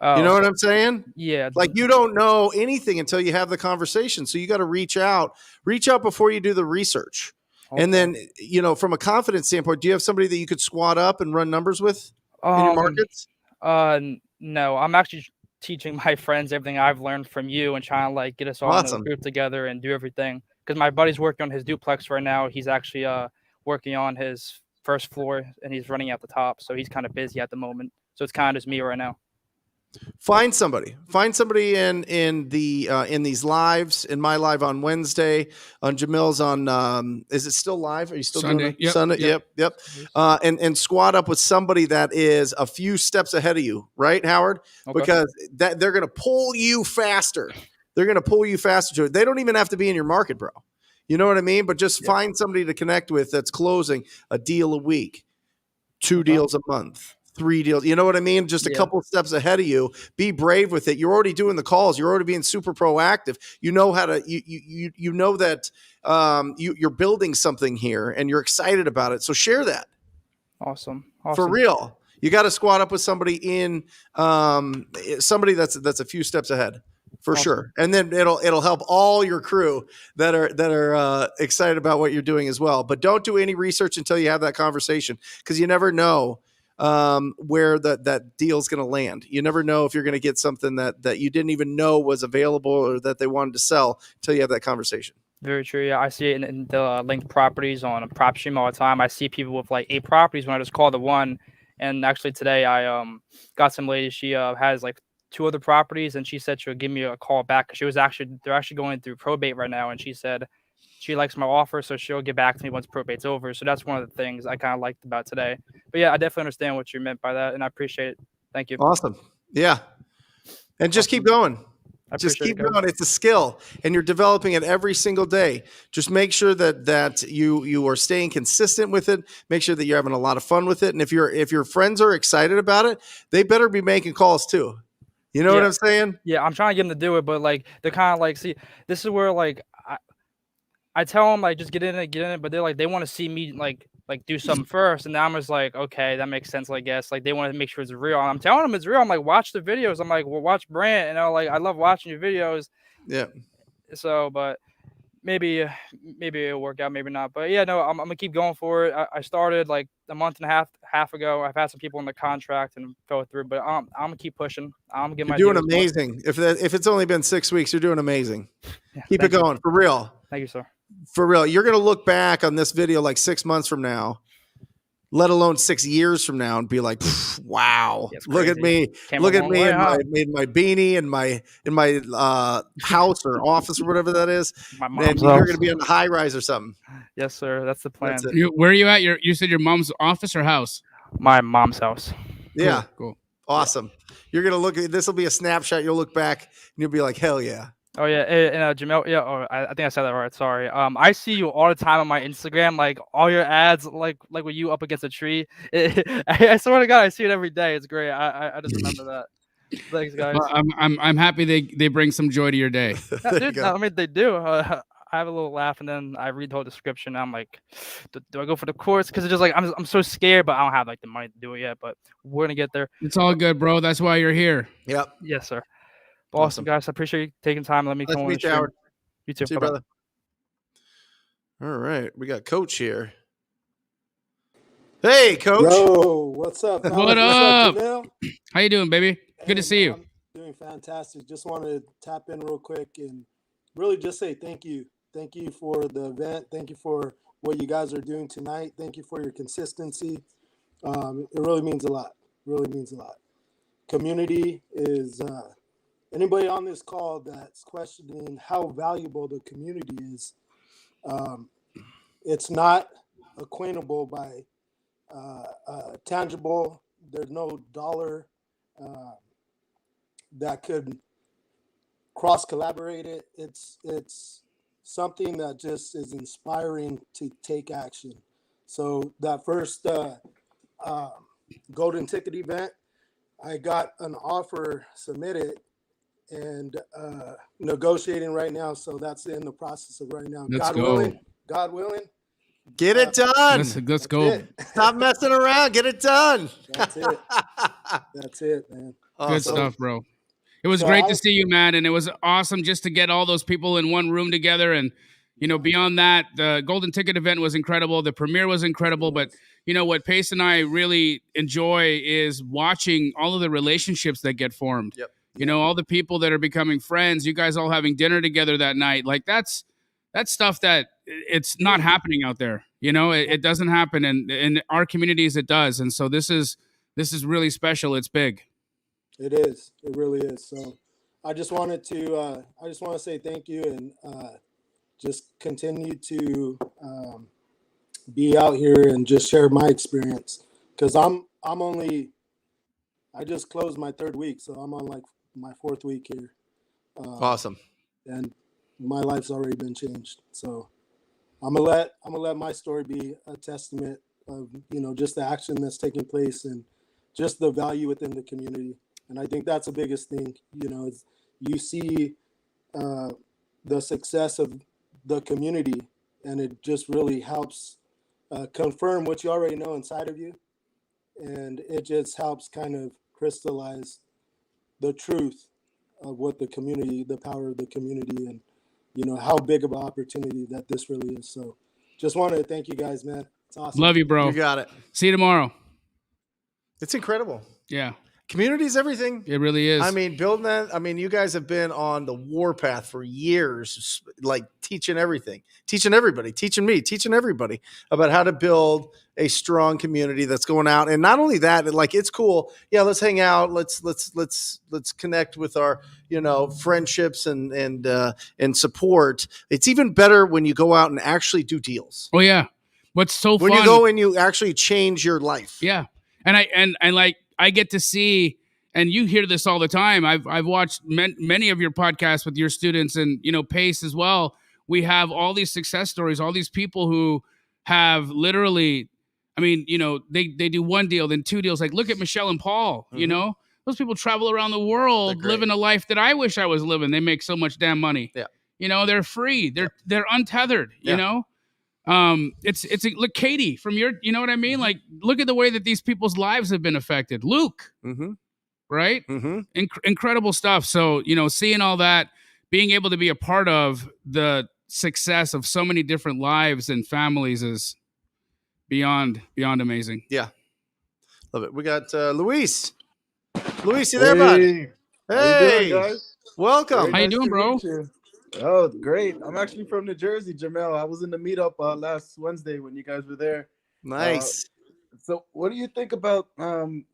You know what I'm saying? Yeah. Like you don't know anything until you have the conversation. So you got to reach out before you do the research. Okay. And then, from a confidence standpoint, do you have somebody that you could squat up and run numbers with in your markets? No, I'm actually teaching my friends everything I've learned from you and trying to like get us all in a group together and do everything. Because my buddy's working on his duplex right now. He's actually working on his first floor and he's running out the top. So he's kind of busy at the moment. So it's kind of just me right now. Find somebody in these lives, in my live on Wednesday, on Jamil's on, is it still live? Are you still Sunday? doing it? Yep. Sunday. Yep. And squat up with somebody that is a few steps ahead of you, right, Howard? Okay. Because they're going to pull you faster. They're going to pull you faster to it. They don't even have to be in your market, bro. You know what I mean? But just find somebody to connect with that's closing a deal a week, 2 deals a month. 3 deals. You know what I mean? Just a couple of steps ahead of you. Be brave with it. You're already doing the calls. You're already being super proactive. You know how to, you know that you're building something here and you're excited about it. So share that. Awesome. For real. You got to squat up with somebody somebody that's a few steps ahead. For sure. And then it'll help all your crew that are excited about what you're doing as well. But don't do any research until you have that conversation, because you never know where that deal's going to land. You never know if you're going to get something that you didn't even know was available or that they wanted to sell until you have that conversation. Very true. Yeah, I see it in the linked properties on a prop stream all the time. I see people with like 8 properties when I just call the one. And actually today I got some lady. She has like 2 other properties, and she said she'll give me a call back. They're actually going through probate right now, and she said she likes my offer, so she'll get back to me once probate's over. So that's one of the things I kind of liked about today. But yeah, I definitely understand what you meant by that, and I appreciate it. Thank you. Awesome. Yeah. And just keep going. Just keep going. It's a skill, and you're developing it every single day. Just make sure that you are staying consistent with it. Make sure that you're having a lot of fun with it. And if your friends are excited about it, they better be making calls too. You know what I'm saying? Yeah, I'm trying to get them to do it, but like they're kind of like, see, this is where like I tell them like just get in it, but they're like they want to see me like do something first, and then I'm just like, okay, that makes sense, I guess. Like they want to make sure it's real. And I'm telling them it's real. I'm like, watch the videos. I'm like, well, watch Brant, and I love watching your videos. Yeah. So, but maybe it'll work out, maybe not. But yeah, no, I'm gonna keep going for it. I started like a month and a half ago. I've had some people in the contract and fell through, but I'm gonna keep pushing. I'm gonna get my. You're doing amazing. If it's only been 6 weeks, you're doing amazing. Yeah, keep it going for real. Thank you, sir. For real. You're gonna look back on this video like 6 months from now, let alone 6 years from now, and be like, wow, look at me. Look at me in my beanie and in my house or office or whatever that is. And you're going to be on the high rise or something. Yes, sir. That's the plan. Where are you at? You said your mom's office or house? My mom's house. Yeah. Cool. Awesome. You're going to look at this will be a snapshot. You'll look back and you'll be like, hell yeah. Oh yeah, and Jamil, yeah. Oh, I think I said that right. Sorry. I see you all the time on my Instagram, like all your ads, like with you up against a tree. I swear to God, I see it every day. It's great. I just remember that. Thanks, guys. Well, I'm happy they bring some joy to your day. Yeah, dude, I mean, they do. I have a little laugh, and then I read the whole description. And I'm like, do I go for the course? Because it's just like I'm so scared, but I don't have like the money to do it yet. But we're gonna get there. It's all good, bro. That's why you're here. Yep. Yes, sir. Awesome, guys. I appreciate you taking time. Let me come on the show. You too. See you, brother. All right, we got Coach here. Hey, Coach. Yo, what's up? Fellas? What up? Jamil? How you doing, baby? Good to see you. I'm doing fantastic. Just wanted to tap in real quick and really just say thank you. Thank you for the event. Thank you for what you guys are doing tonight. Thank you for your consistency. It really means a lot. Really means a lot. Community is anybody on this call that's questioning how valuable the community is. It's not acquaintable by tangible. There's no dollar that could cross collaborate it. It's something that just is inspiring to take action. So that first golden ticket event, I got an offer submitted and negotiating right now. So that's in the process of right now. Let's go. God willing. Get it done. Let's go. Stop messing around. Get it done. That's it. That's it, man. Good stuff, bro. It was great to see you, man. And it was awesome just to get all those people in one room together. And, you know, beyond that, the Golden Ticket event was incredible. The premiere was incredible. But, you know, what Pace and I really enjoy is watching all of the relationships that get formed. Yep. You know, all the people that are becoming friends, you guys all having dinner together that night. Like that's stuff that it's not happening out there. You know, it doesn't happen. And in our communities, it does. And so this is really special. It's big. It is. It really is. So I just wanted to say thank you and just continue to be out here and just share my experience because I just closed my 3rd week, so I'm on like my 4th week here. Awesome. And my life's already been changed. So I'm gonna let my story be a testament of, you know, just the action that's taking place and just the value within the community. And I think that's the biggest thing, you know, is you see the success of the community and it just really helps confirm what you already know inside of you. And it just helps kind of crystallize the truth of what the community, the power of the community and, you know, how big of an opportunity that this really is. So just wanted to thank you guys, man. It's awesome. Love you, bro. You got it. See you tomorrow. It's incredible. Yeah. Community is everything. It really is. I mean, building that. I mean, you guys have been on the warpath for years, like teaching everything, teaching everybody, teaching me, teaching everybody about how to build a strong community that's going out. And not only that, like it's cool. Yeah, let's hang out. Let's connect with our, you know, friendships and support. It's even better when you go out and actually do deals. Oh yeah. What's so when fun? you go and you actually change your life. Yeah. And I get to see, and you hear this all the time. I've watched many of your podcasts with your students and, you know, Pace as well. We have all these success stories, all these people who have literally, I mean, you know, they do one deal, then 2 deals. Like look at Michelle and Paul, you know, those people travel around the world living a life that I wish I was living. They make so much damn money. Yeah. You know, they're free. They're untethered, you know? Look, Katie from your, you know what I mean? Like, look at the way that these people's lives have been affected. Luke, right? Incredible stuff. So, you know, seeing all that, being able to be a part of the success of so many different lives and families is beyond amazing. Yeah. Love it. We got Luis. Luis, you there, bud? Hey. How you doing, guys? Welcome. How you doing, bro? Oh, great. I'm actually from New Jersey, Jamel. I was in the meetup last Wednesday when you guys were there. Nice. So what do you think about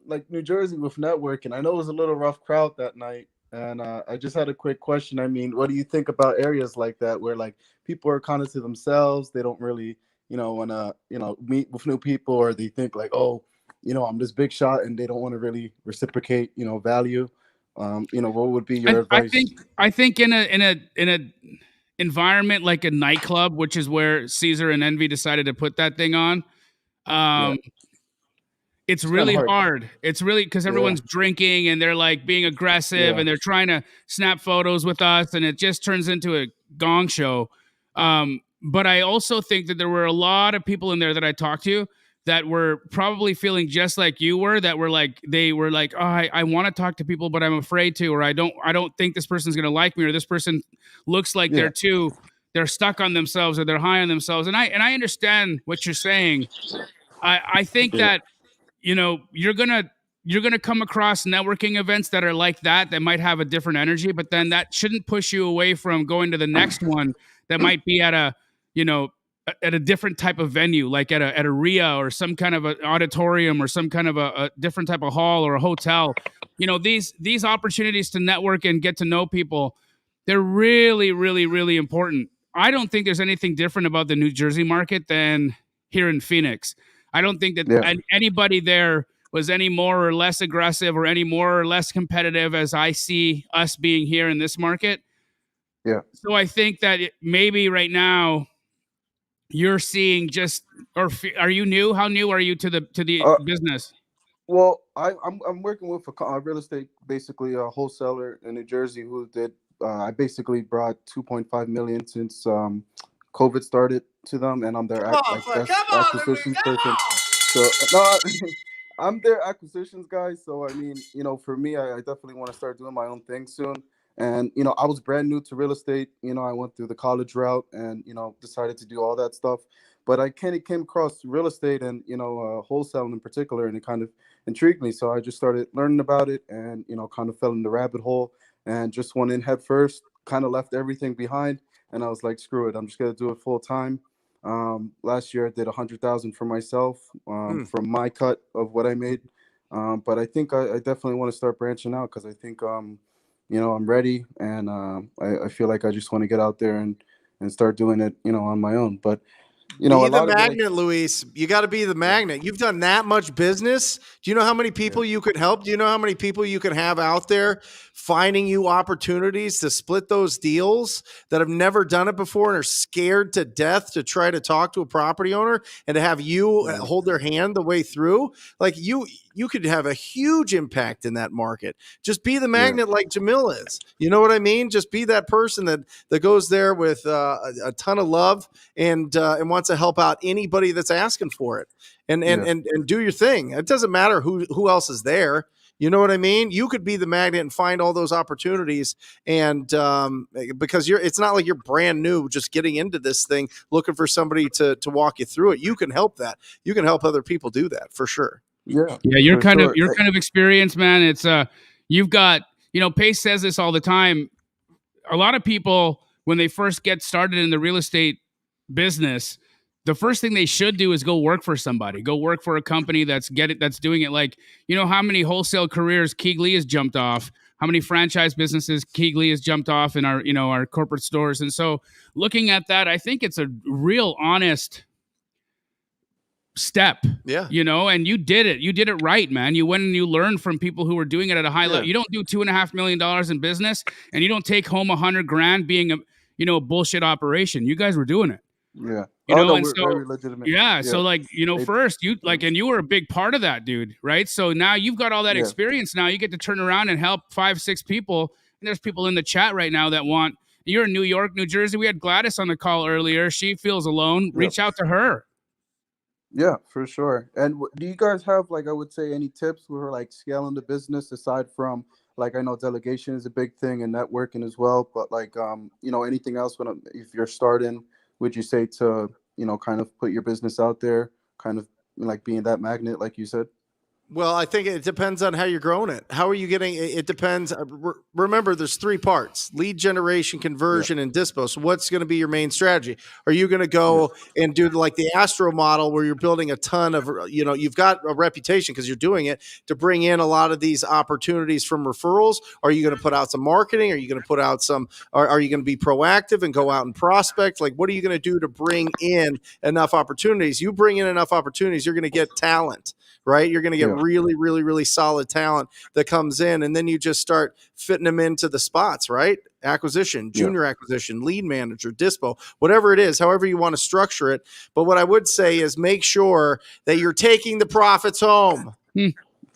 like New Jersey with networking? I know it was a little rough crowd that night. And I just had a quick question. I mean, what do you think about areas like that where like people are kind of to themselves? They don't really, you know, want to, you know, meet with new people, or they think like, oh, you know, I'm this big shot, and they don't want to really reciprocate, you know, value. You know, what would be your advice? I think in a environment like a nightclub, which is where Caesar and Envy decided to put that thing on, it's really hard. It's really because everyone's drinking and they're like being aggressive and they're trying to snap photos with us, and it just turns into a gong show. But I also think that there were a lot of people in there that I talked to that were probably feeling just like you were, that were like, they were like, oh, I want to talk to people, but I'm afraid to, or I don't think this person's going to like me, or this person looks like they're too they're stuck on themselves or they're high on themselves. And I understand what you're saying. I think that, you know, you're gonna come across networking events that are like that might have a different energy, but then that shouldn't push you away from going to the next one that might be at a, you know, at a different type of venue, like at a RIA or some kind of an auditorium or some kind of a different type of hall or a hotel. You know, these opportunities to network and get to know people, they're really, really, really important. I don't think there's anything different about the New Jersey market than here in Phoenix. I don't think that anybody there was any more or less aggressive or any more or less competitive as I see us being here in this market. Yeah. So I think that maybe right now you're seeing just, or are you new? How new are you to the business? Well, I'm working with a real estate, basically a wholesaler in New Jersey who did. I basically brought 2.5 million since COVID started to them, and I'm their acquisitions person. So no, I'm their acquisitions guy. So I mean, you know, for me, I definitely want to start doing my own thing soon. And you know, I was brand new to real estate. You know, I went through the college route, and you know, decided to do all that stuff. But I kind of came across real estate and you know, wholesaling in particular, and it kind of intrigued me. So I just started learning about it, and you know, kind of fell in the rabbit hole, and just went in head first. Kind of left everything behind, and I was like, screw it, I'm just gonna do it full time. Last year I did 100,000 for myself from my cut of what I made. But I think I definitely want to start branching out because I think you know, I'm ready, and I feel like I just want to get out there and start doing it, you know, on my own. But you know, be the magnet, Luis. You got to be the magnet. You've done that much business. Do you know how many people you could help? Do you know how many people you could have out there finding you opportunities to split those deals that have never done it before and are scared to death to try to talk to a property owner and to have you hold their hand the way through? Like you could have a huge impact in that market. Just be the magnet like Jamil is. You know what I mean? Just be that person that goes there with a ton of love and wants to help out anybody that's asking for it, and do your thing. It doesn't matter who else is there. You know what I mean? You could be the magnet and find all those opportunities, and because it's not like you're brand new, just getting into this thing, looking for somebody to walk you through it. You can help that. You can help other people do that for sure. Yeah, you're kind of experienced, man. It's you've got, you know, Pace says this all the time. A lot of people, when they first get started in the real estate business, the first thing they should do is go work for somebody. Go work for a company that's doing it. Like, you know, how many wholesale careers Keegley has jumped off? How many franchise businesses Keegley has jumped off in our, you know, our corporate stores? And so, looking at that, I think it's a real honest step. Yeah. You know, and you did it right, man. You went and you learned from people who were doing it at a high level. You don't do $2.5 million in business and you don't take home $100,000 being a bullshit operation. You guys were doing it. Yeah. You know, and we're so very legitimate. so like, you know, first you like, and you were a big part of that, dude. Right. So now you've got all that experience. Now you get to turn around and help 5-6 people. And there's people in the chat right now that want, you're in New York, New Jersey. We had Gladys on the call earlier. She feels alone. Reach out to her. Yeah, for sure. And do you guys have, like, I would say, any tips for like scaling the business aside from, like, I know delegation is a big thing and networking as well, but like, you know, anything else if you're starting, would you say to, you know, kind of put your business out there, kind of like being that magnet, like you said? Well, I think it depends on how you're growing it. How are you getting it? It depends. Remember, there's 3 parts: lead generation, conversion, and dispo. So what's going to be your main strategy? Are you going to go and do like the Astro model where you're building a ton of, you know, you've got a reputation because you're doing it to bring in a lot of these opportunities from referrals? Are you going to put out some marketing? Are you going to put out some, are you going to be proactive and go out and prospect? Like, what are you going to do to bring in enough opportunities? You bring in enough opportunities, you're going to get talent. Right? You're going to get really, really, really solid talent that comes in, and then you just start fitting them into the spots, right? Acquisition, junior acquisition, lead manager, dispo, whatever it is, however you want to structure it. But what I would say is make sure that you're taking the profits home.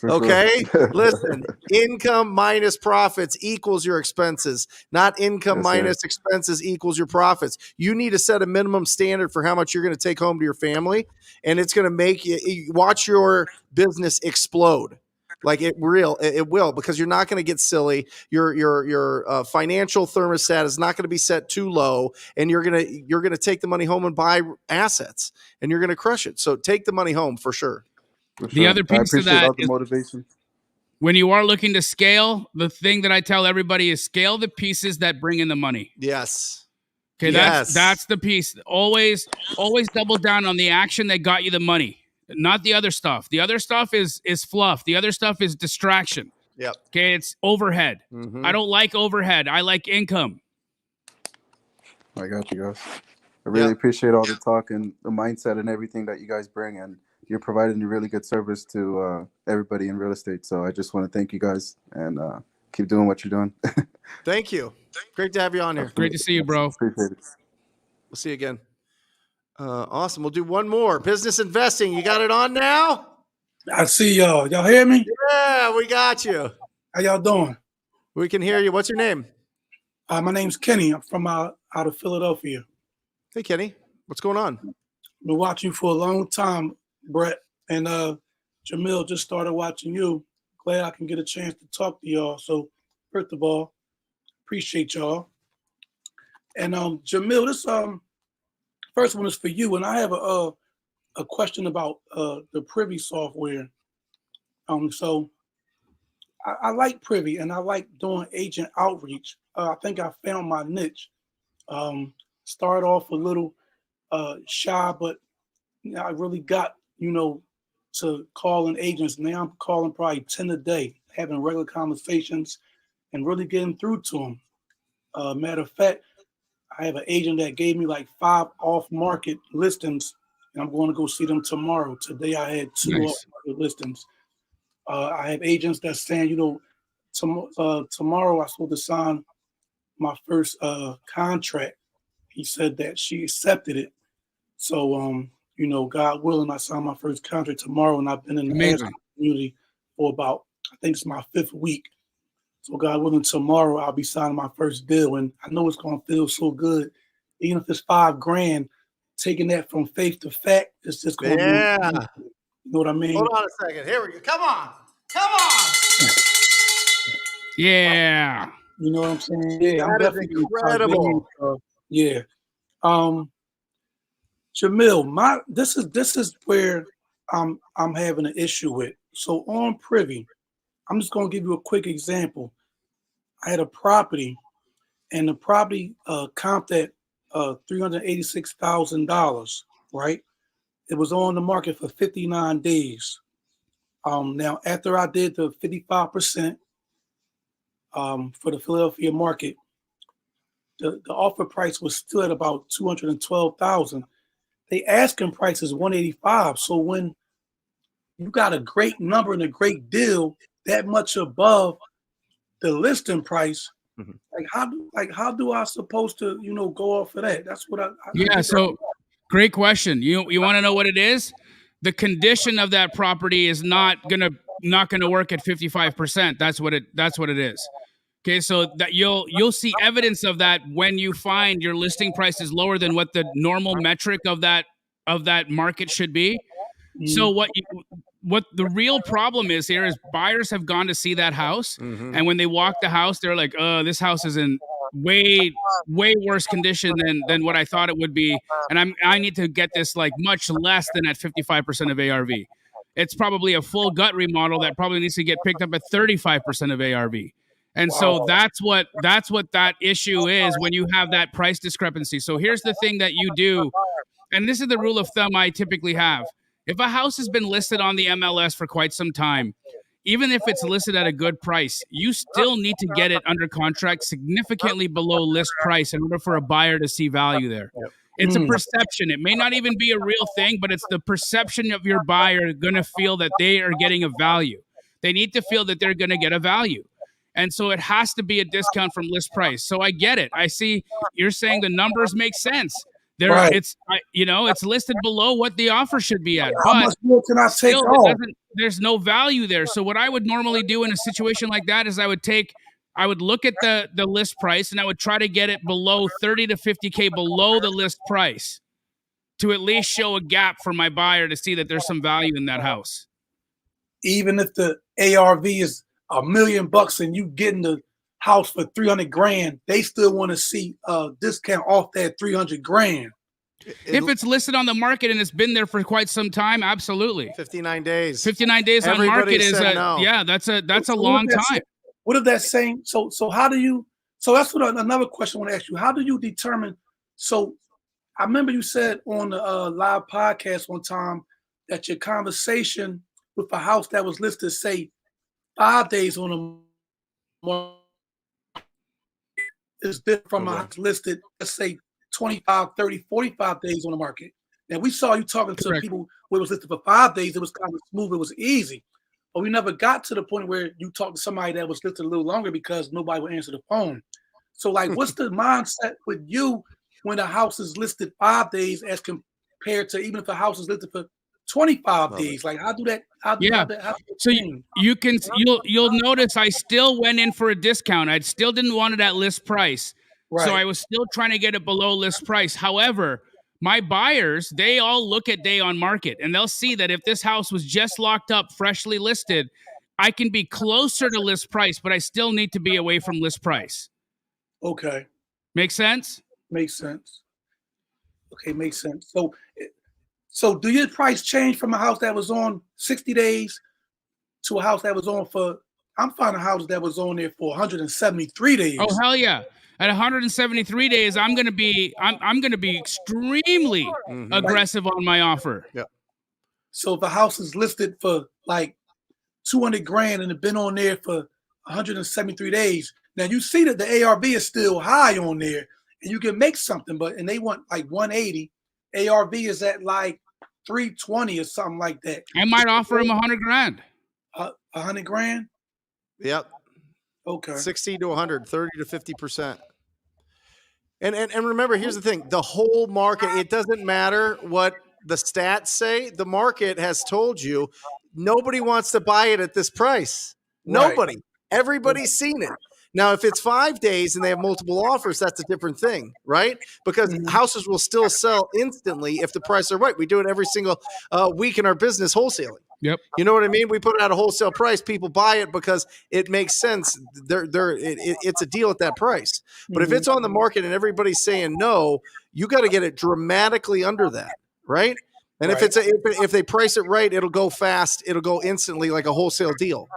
Okay. Listen, income minus profits equals your expenses, not income minus expenses equals your profits. You need to set a minimum standard for how much you're going to take home to your family. And it's going to make you watch your business explode. Like it will, because you're not going to get silly. Your financial thermostat is not going to be set too low, and you're gonna take the money home and buy assets, and you're gonna crush it. So take the money home for sure. The other piece of that all the is motivation. when you are looking to scale, the thing that I tell everybody is scale the pieces that bring in the money. Yes. Okay, Yes. that's the piece. Always double down on the action that got you the money, not the other stuff. The other stuff is fluff. The other stuff is distraction. Yep. Okay, it's overhead. Mhm. I don't like overhead. I like income. I got you guys. I really appreciate all the talk and the mindset and everything that you guys bring, and you're providing a really good service to everybody in real estate. So I just want to thank you guys and keep doing what you're doing. Thank you. Great to have you on here. Great to see you, bro. Appreciate it. We'll see you again. Awesome. We'll do one more. Business investing. You got it on now? I see y'all. Y'all hear me? Yeah, we got you. How y'all doing? We can hear you. What's your name? My name's Kenny. I'm from out of Philadelphia. Hey, Kenny. What's going on? Been watching you for a long time, Brett. And Jamil, just started watching you. Glad I can get a chance to talk to y'all. So, first of all, appreciate y'all. And Jamil, this first one is for you. And I have a question about the Privy software. So I like Privy and I like doing agent outreach. I think I found my niche. Started off a little shy, but I really got, to calling agents. Now I'm calling probably 10 a day, having regular conversations and really getting through to them. Matter of fact, I have an agent that gave me like 5 off-market listings, and I'm going to go see them tomorrow. Today I had 2 off-market listings. I have agents that saying, tomorrow I'm supposed to sign my first contract. He said that she accepted it. So, God willing, I signed my first contract tomorrow, and I've been in the community for about, I think it's my 5th week. So God willing, tomorrow I'll be signing my first deal, and I know it's going to feel so good. Even if it's $5,000, taking that from faith to fact, it's just going to be, you know what I mean? Hold on a second. Here we go. Come on. Come on. Yeah. You know what I'm saying? Yeah, I'm That is definitely incredible. Yeah. Jamil, this is where I'm having an issue with. So on Privy, I'm just going to give you a quick example. I had a property, and the property comped at $386,000, right? It was on the market for 59 days. Now, after I did the 55% for the Philadelphia market, the offer price was still at about $212,000. The asking price is $185,000. So when you got a great number and a great deal that much above the listing price, how do I supposed to go off of that? That's what I So great question. You want to know what it is? The condition of that property is not gonna work at 55%. That's what it is. Okay, so that you'll see evidence of that when you find your listing price is lower than what the normal metric of that market should be. So what the real problem is here is buyers have gone to see that house, and when they walk the house, they're like, "Oh, this house is in way worse condition than what I thought it would be, and I need to get this like much less than at 55% of ARV." It's probably a full gut remodel that probably needs to get picked up at 35% of ARV. And so that's what that issue is when you have that price discrepancy. So here's the thing that you do, and this is the rule of thumb I typically have. If a house has been listed on the MLS for quite some time, even if it's listed at a good price, you still need to get it under contract significantly below list price in order for a buyer to see value there. It's a perception. It may not even be a real thing, but it's the perception of your buyer going to feel that they are getting a value. They need to feel that they're going to get a value. And so it has to be a discount from list price. So I get it. I see you're saying the numbers make sense. It's listed below what the offer should be at. How much more can I take off? There's no value there. So what I would normally do in a situation like that is I would look at the list price and I would try to get it below 30 to 50K below the list price to at least show a gap for my buyer to see that there's some value in that house. even if the ARV is $1 million and you getting the house for 300 grand, they still want to see a discount off that 300 grand. If it's listed on the market and it's been there for quite some time, absolutely. 59 days. 59 days on market is no. yeah, that's a long time. What if that same so how do you that's what another question I want to ask you. How do you determine? So I remember you said on the live podcast one time that your conversation with a house that was listed, say 5 days on the market, is different from a house listed, let's say 25, 30, 45 days on the market. Now we saw you talking to people where it was listed for 5 days. It was kind of smooth. It was easy. But we never got to the point where you talked to somebody that was listed a little longer because nobody would answer the phone. So like, what's the mindset with you when a house is listed 5 days as compared to even if a house is listed for 25 days? Like, how do that? So you'll notice I still went in for a discount. I still didn't want it at list price. Right. So I was still trying to get it below list price. However, my buyers, they all look at day on market and they'll see that if this house was just locked up, freshly listed, I can be closer to list price, but I still need to be away from list price. Okay. Make sense? Makes sense. Okay, makes sense. So do your price change from a house that was on 60 days to a house that was on for, I'm finding a house that was on there for 173 days. Oh, hell yeah. At 173 days, I'm gonna be extremely aggressive on my offer. Yeah. So if a house is listed for like 200 grand and it's been on there for 173 days, now you see that the ARV is still high on there, and you can make something, and they want like 180. ARV is at like 320 or something like that. I might offer him 100 grand. 100 grand? Yep. Okay. 60 to 100, 30 to 50%. And remember, here's the thing: the whole market. It doesn't matter what the stats say. The market has told you nobody wants to buy it at this price. Right. Nobody. Everybody's seen it. Now, if it's 5 days and they have multiple offers, that's a different thing, right? Because houses will still sell instantly if the prices are right. We do it every single week in our business, wholesaling. Yep. You know what I mean? We put it at a wholesale price. People buy it because it makes sense. It's a deal at that price. But if it's on the market and everybody's saying no, you got to get it dramatically under that, right? And Right. if they price it right, it'll go fast. It'll go instantly like a wholesale deal.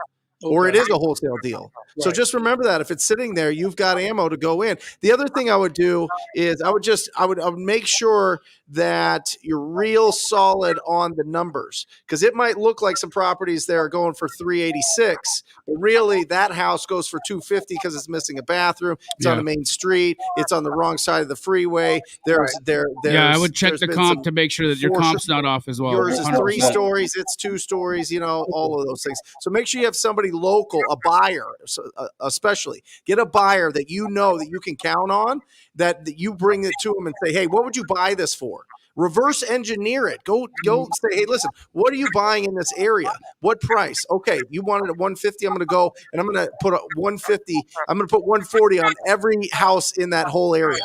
Or it is a wholesale deal. So just remember that if it's sitting there, you've got ammo to go in. The other thing I would do is I would make sure that you're real solid on the numbers, because it might look like some properties there are going for 386, but really that house goes for 250 because it's missing a bathroom. It's on a main street. It's on the wrong side of the freeway. I would check the comp to make sure that your comp's not off as well. Yours is 3 100%. stories, it's 2 stories, all of those things. So make sure you have somebody local, a buyer, especially. Get a buyer that you know that you can count on, that you bring it to them and say, hey, what would you buy this for? Reverse engineer it. Go say, hey, listen, what are you buying in this area? What price? Okay, you want it at 150, I'm going to go and I'm going to put a 150, I'm going to put 140 on every house in that whole area.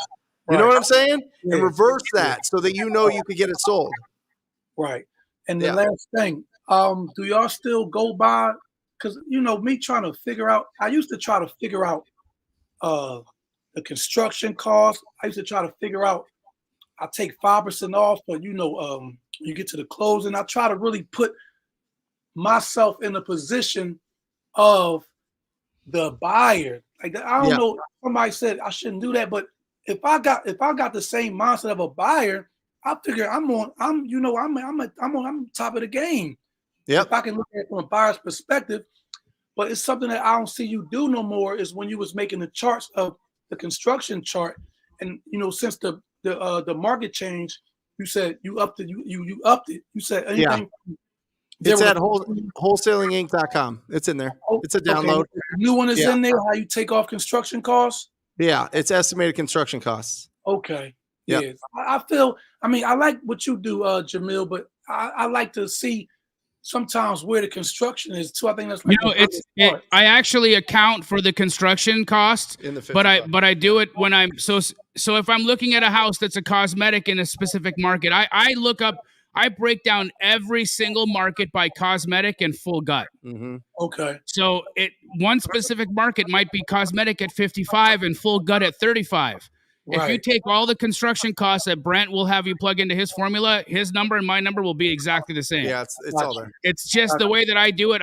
You know what I'm saying? And reverse that so that you know you could get it sold. Right. And the last thing, do y'all still go by? Because, me trying to figure out, I used to try to figure out the construction cost. I used to try to figure out, I take 5% off, but you get to the closing. I try to really put myself in the position of the buyer. Like, I don't know. Somebody said I shouldn't do that, but if I got the same mindset of a buyer, I figure I'm on top of the game. Yep. If I can look at it from a buyer's perspective, but it's something that I don't see you do no more. Is when you was making the charts of the construction chart, and since the market change, you said you upped it. You upped it. You said anything. It's at wholesalinginc.com. It's in there. It's a download. Okay. The new one is in there. How you take off construction costs? Yeah, it's estimated construction costs. Okay. Yeah. Yes. I like what you do, Jamil, but I like to see sometimes where the construction is too. I think that's like I actually account for the construction cost, but I do it when I'm so if I'm looking at a house that's a cosmetic in a specific market, I I break down every single market by cosmetic and full gut. Mm-hmm. Okay. So one specific market might be cosmetic at 55 and full gut at 35. If you Right. take all the construction costs that Brent will have you plug into his formula, his number and my number will be exactly the same. Yeah, it's all there. It's just the way that I do it.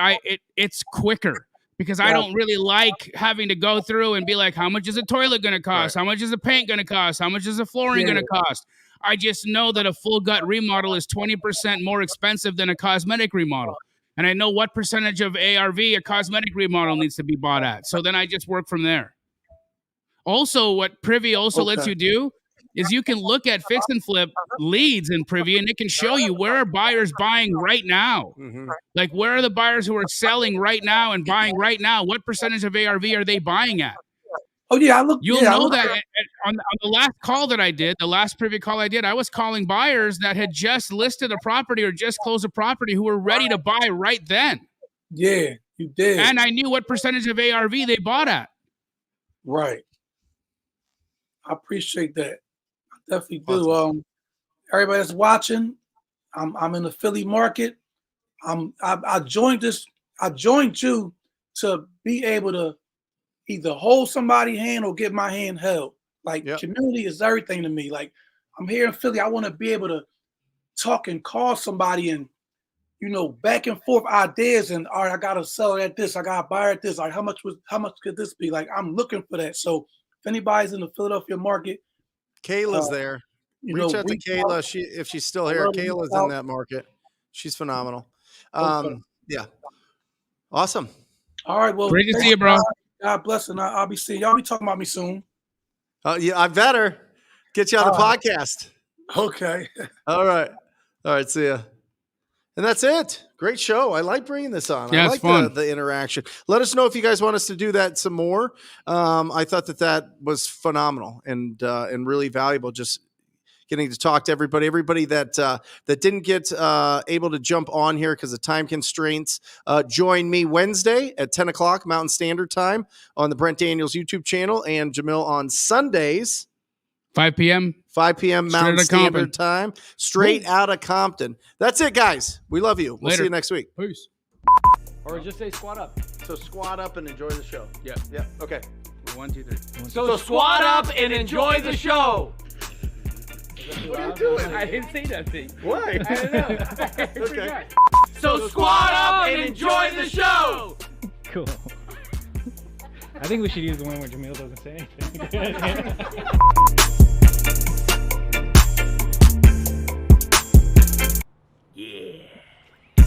It's quicker because I don't really like having to go through and be like, how much is a toilet going to cost? How much is the paint going to cost? How much is the flooring going to cost? I just know that a full gut remodel is 20% more expensive than a cosmetic remodel. And I know what percentage of ARV a cosmetic remodel needs to be bought at. So then I just work from there. Also, what Privy also lets you do is you can look at fix and flip leads in Privy, and it can show you where are buyers buying right now. Mm-hmm. Like, where are the buyers who are selling right now and buying right now? What percentage of ARV are they buying at? Oh yeah, You'll know that on the last call that I did, the last Privy call I did, I was calling buyers that had just listed a property or just closed a property who were ready to buy right then. Yeah, you did. And I knew what percentage of ARV they bought at. Right. I appreciate that. I definitely do. Everybody that's watching, I'm in the Philly market. I joined you to be able to either hold somebody's hand or get my hand held. Like community is everything to me. Like I'm here in Philly. I want to be able to talk and call somebody and, back and forth ideas and all right, I gotta sell it at this, I gotta buy it at this. All right, how much could this be? Like I'm looking for that. So if anybody's in the Philadelphia market, Kayla's there. Reach out to Kayla if she's still here. Kayla's in that market. She's phenomenal. Yeah. Awesome. All right. Well, great to see you, bro. God bless, and I'll be seeing y'all. Be talking about me soon. Oh yeah, I better get you on the podcast. Okay. All right. See ya. And that's it. Great show. I like bringing this on. Yeah, I it's like fun. the interaction. Let us know if you guys want us to do that some more. I thought that was phenomenal and really valuable. Just getting to talk to everybody that didn't get able to jump on here because of time constraints. Join me Wednesday at 10 o'clock Mountain Standard Time on the Brent Daniels YouTube channel, and Jamil on Sundays. 5 p.m. Mountain Standard Time, straight out of Compton. That's it, guys. We love you. We'll see you next week. Peace. Or just say squat up. So squat up and enjoy the show. Yeah. Yeah. Okay. 1, 2, 3. So squat up and enjoy the show. What are you doing? I didn't say nothing. Why? I don't know. Okay. So squat up and enjoy the show. Cool. I think we should use the one where Jamil doesn't say anything.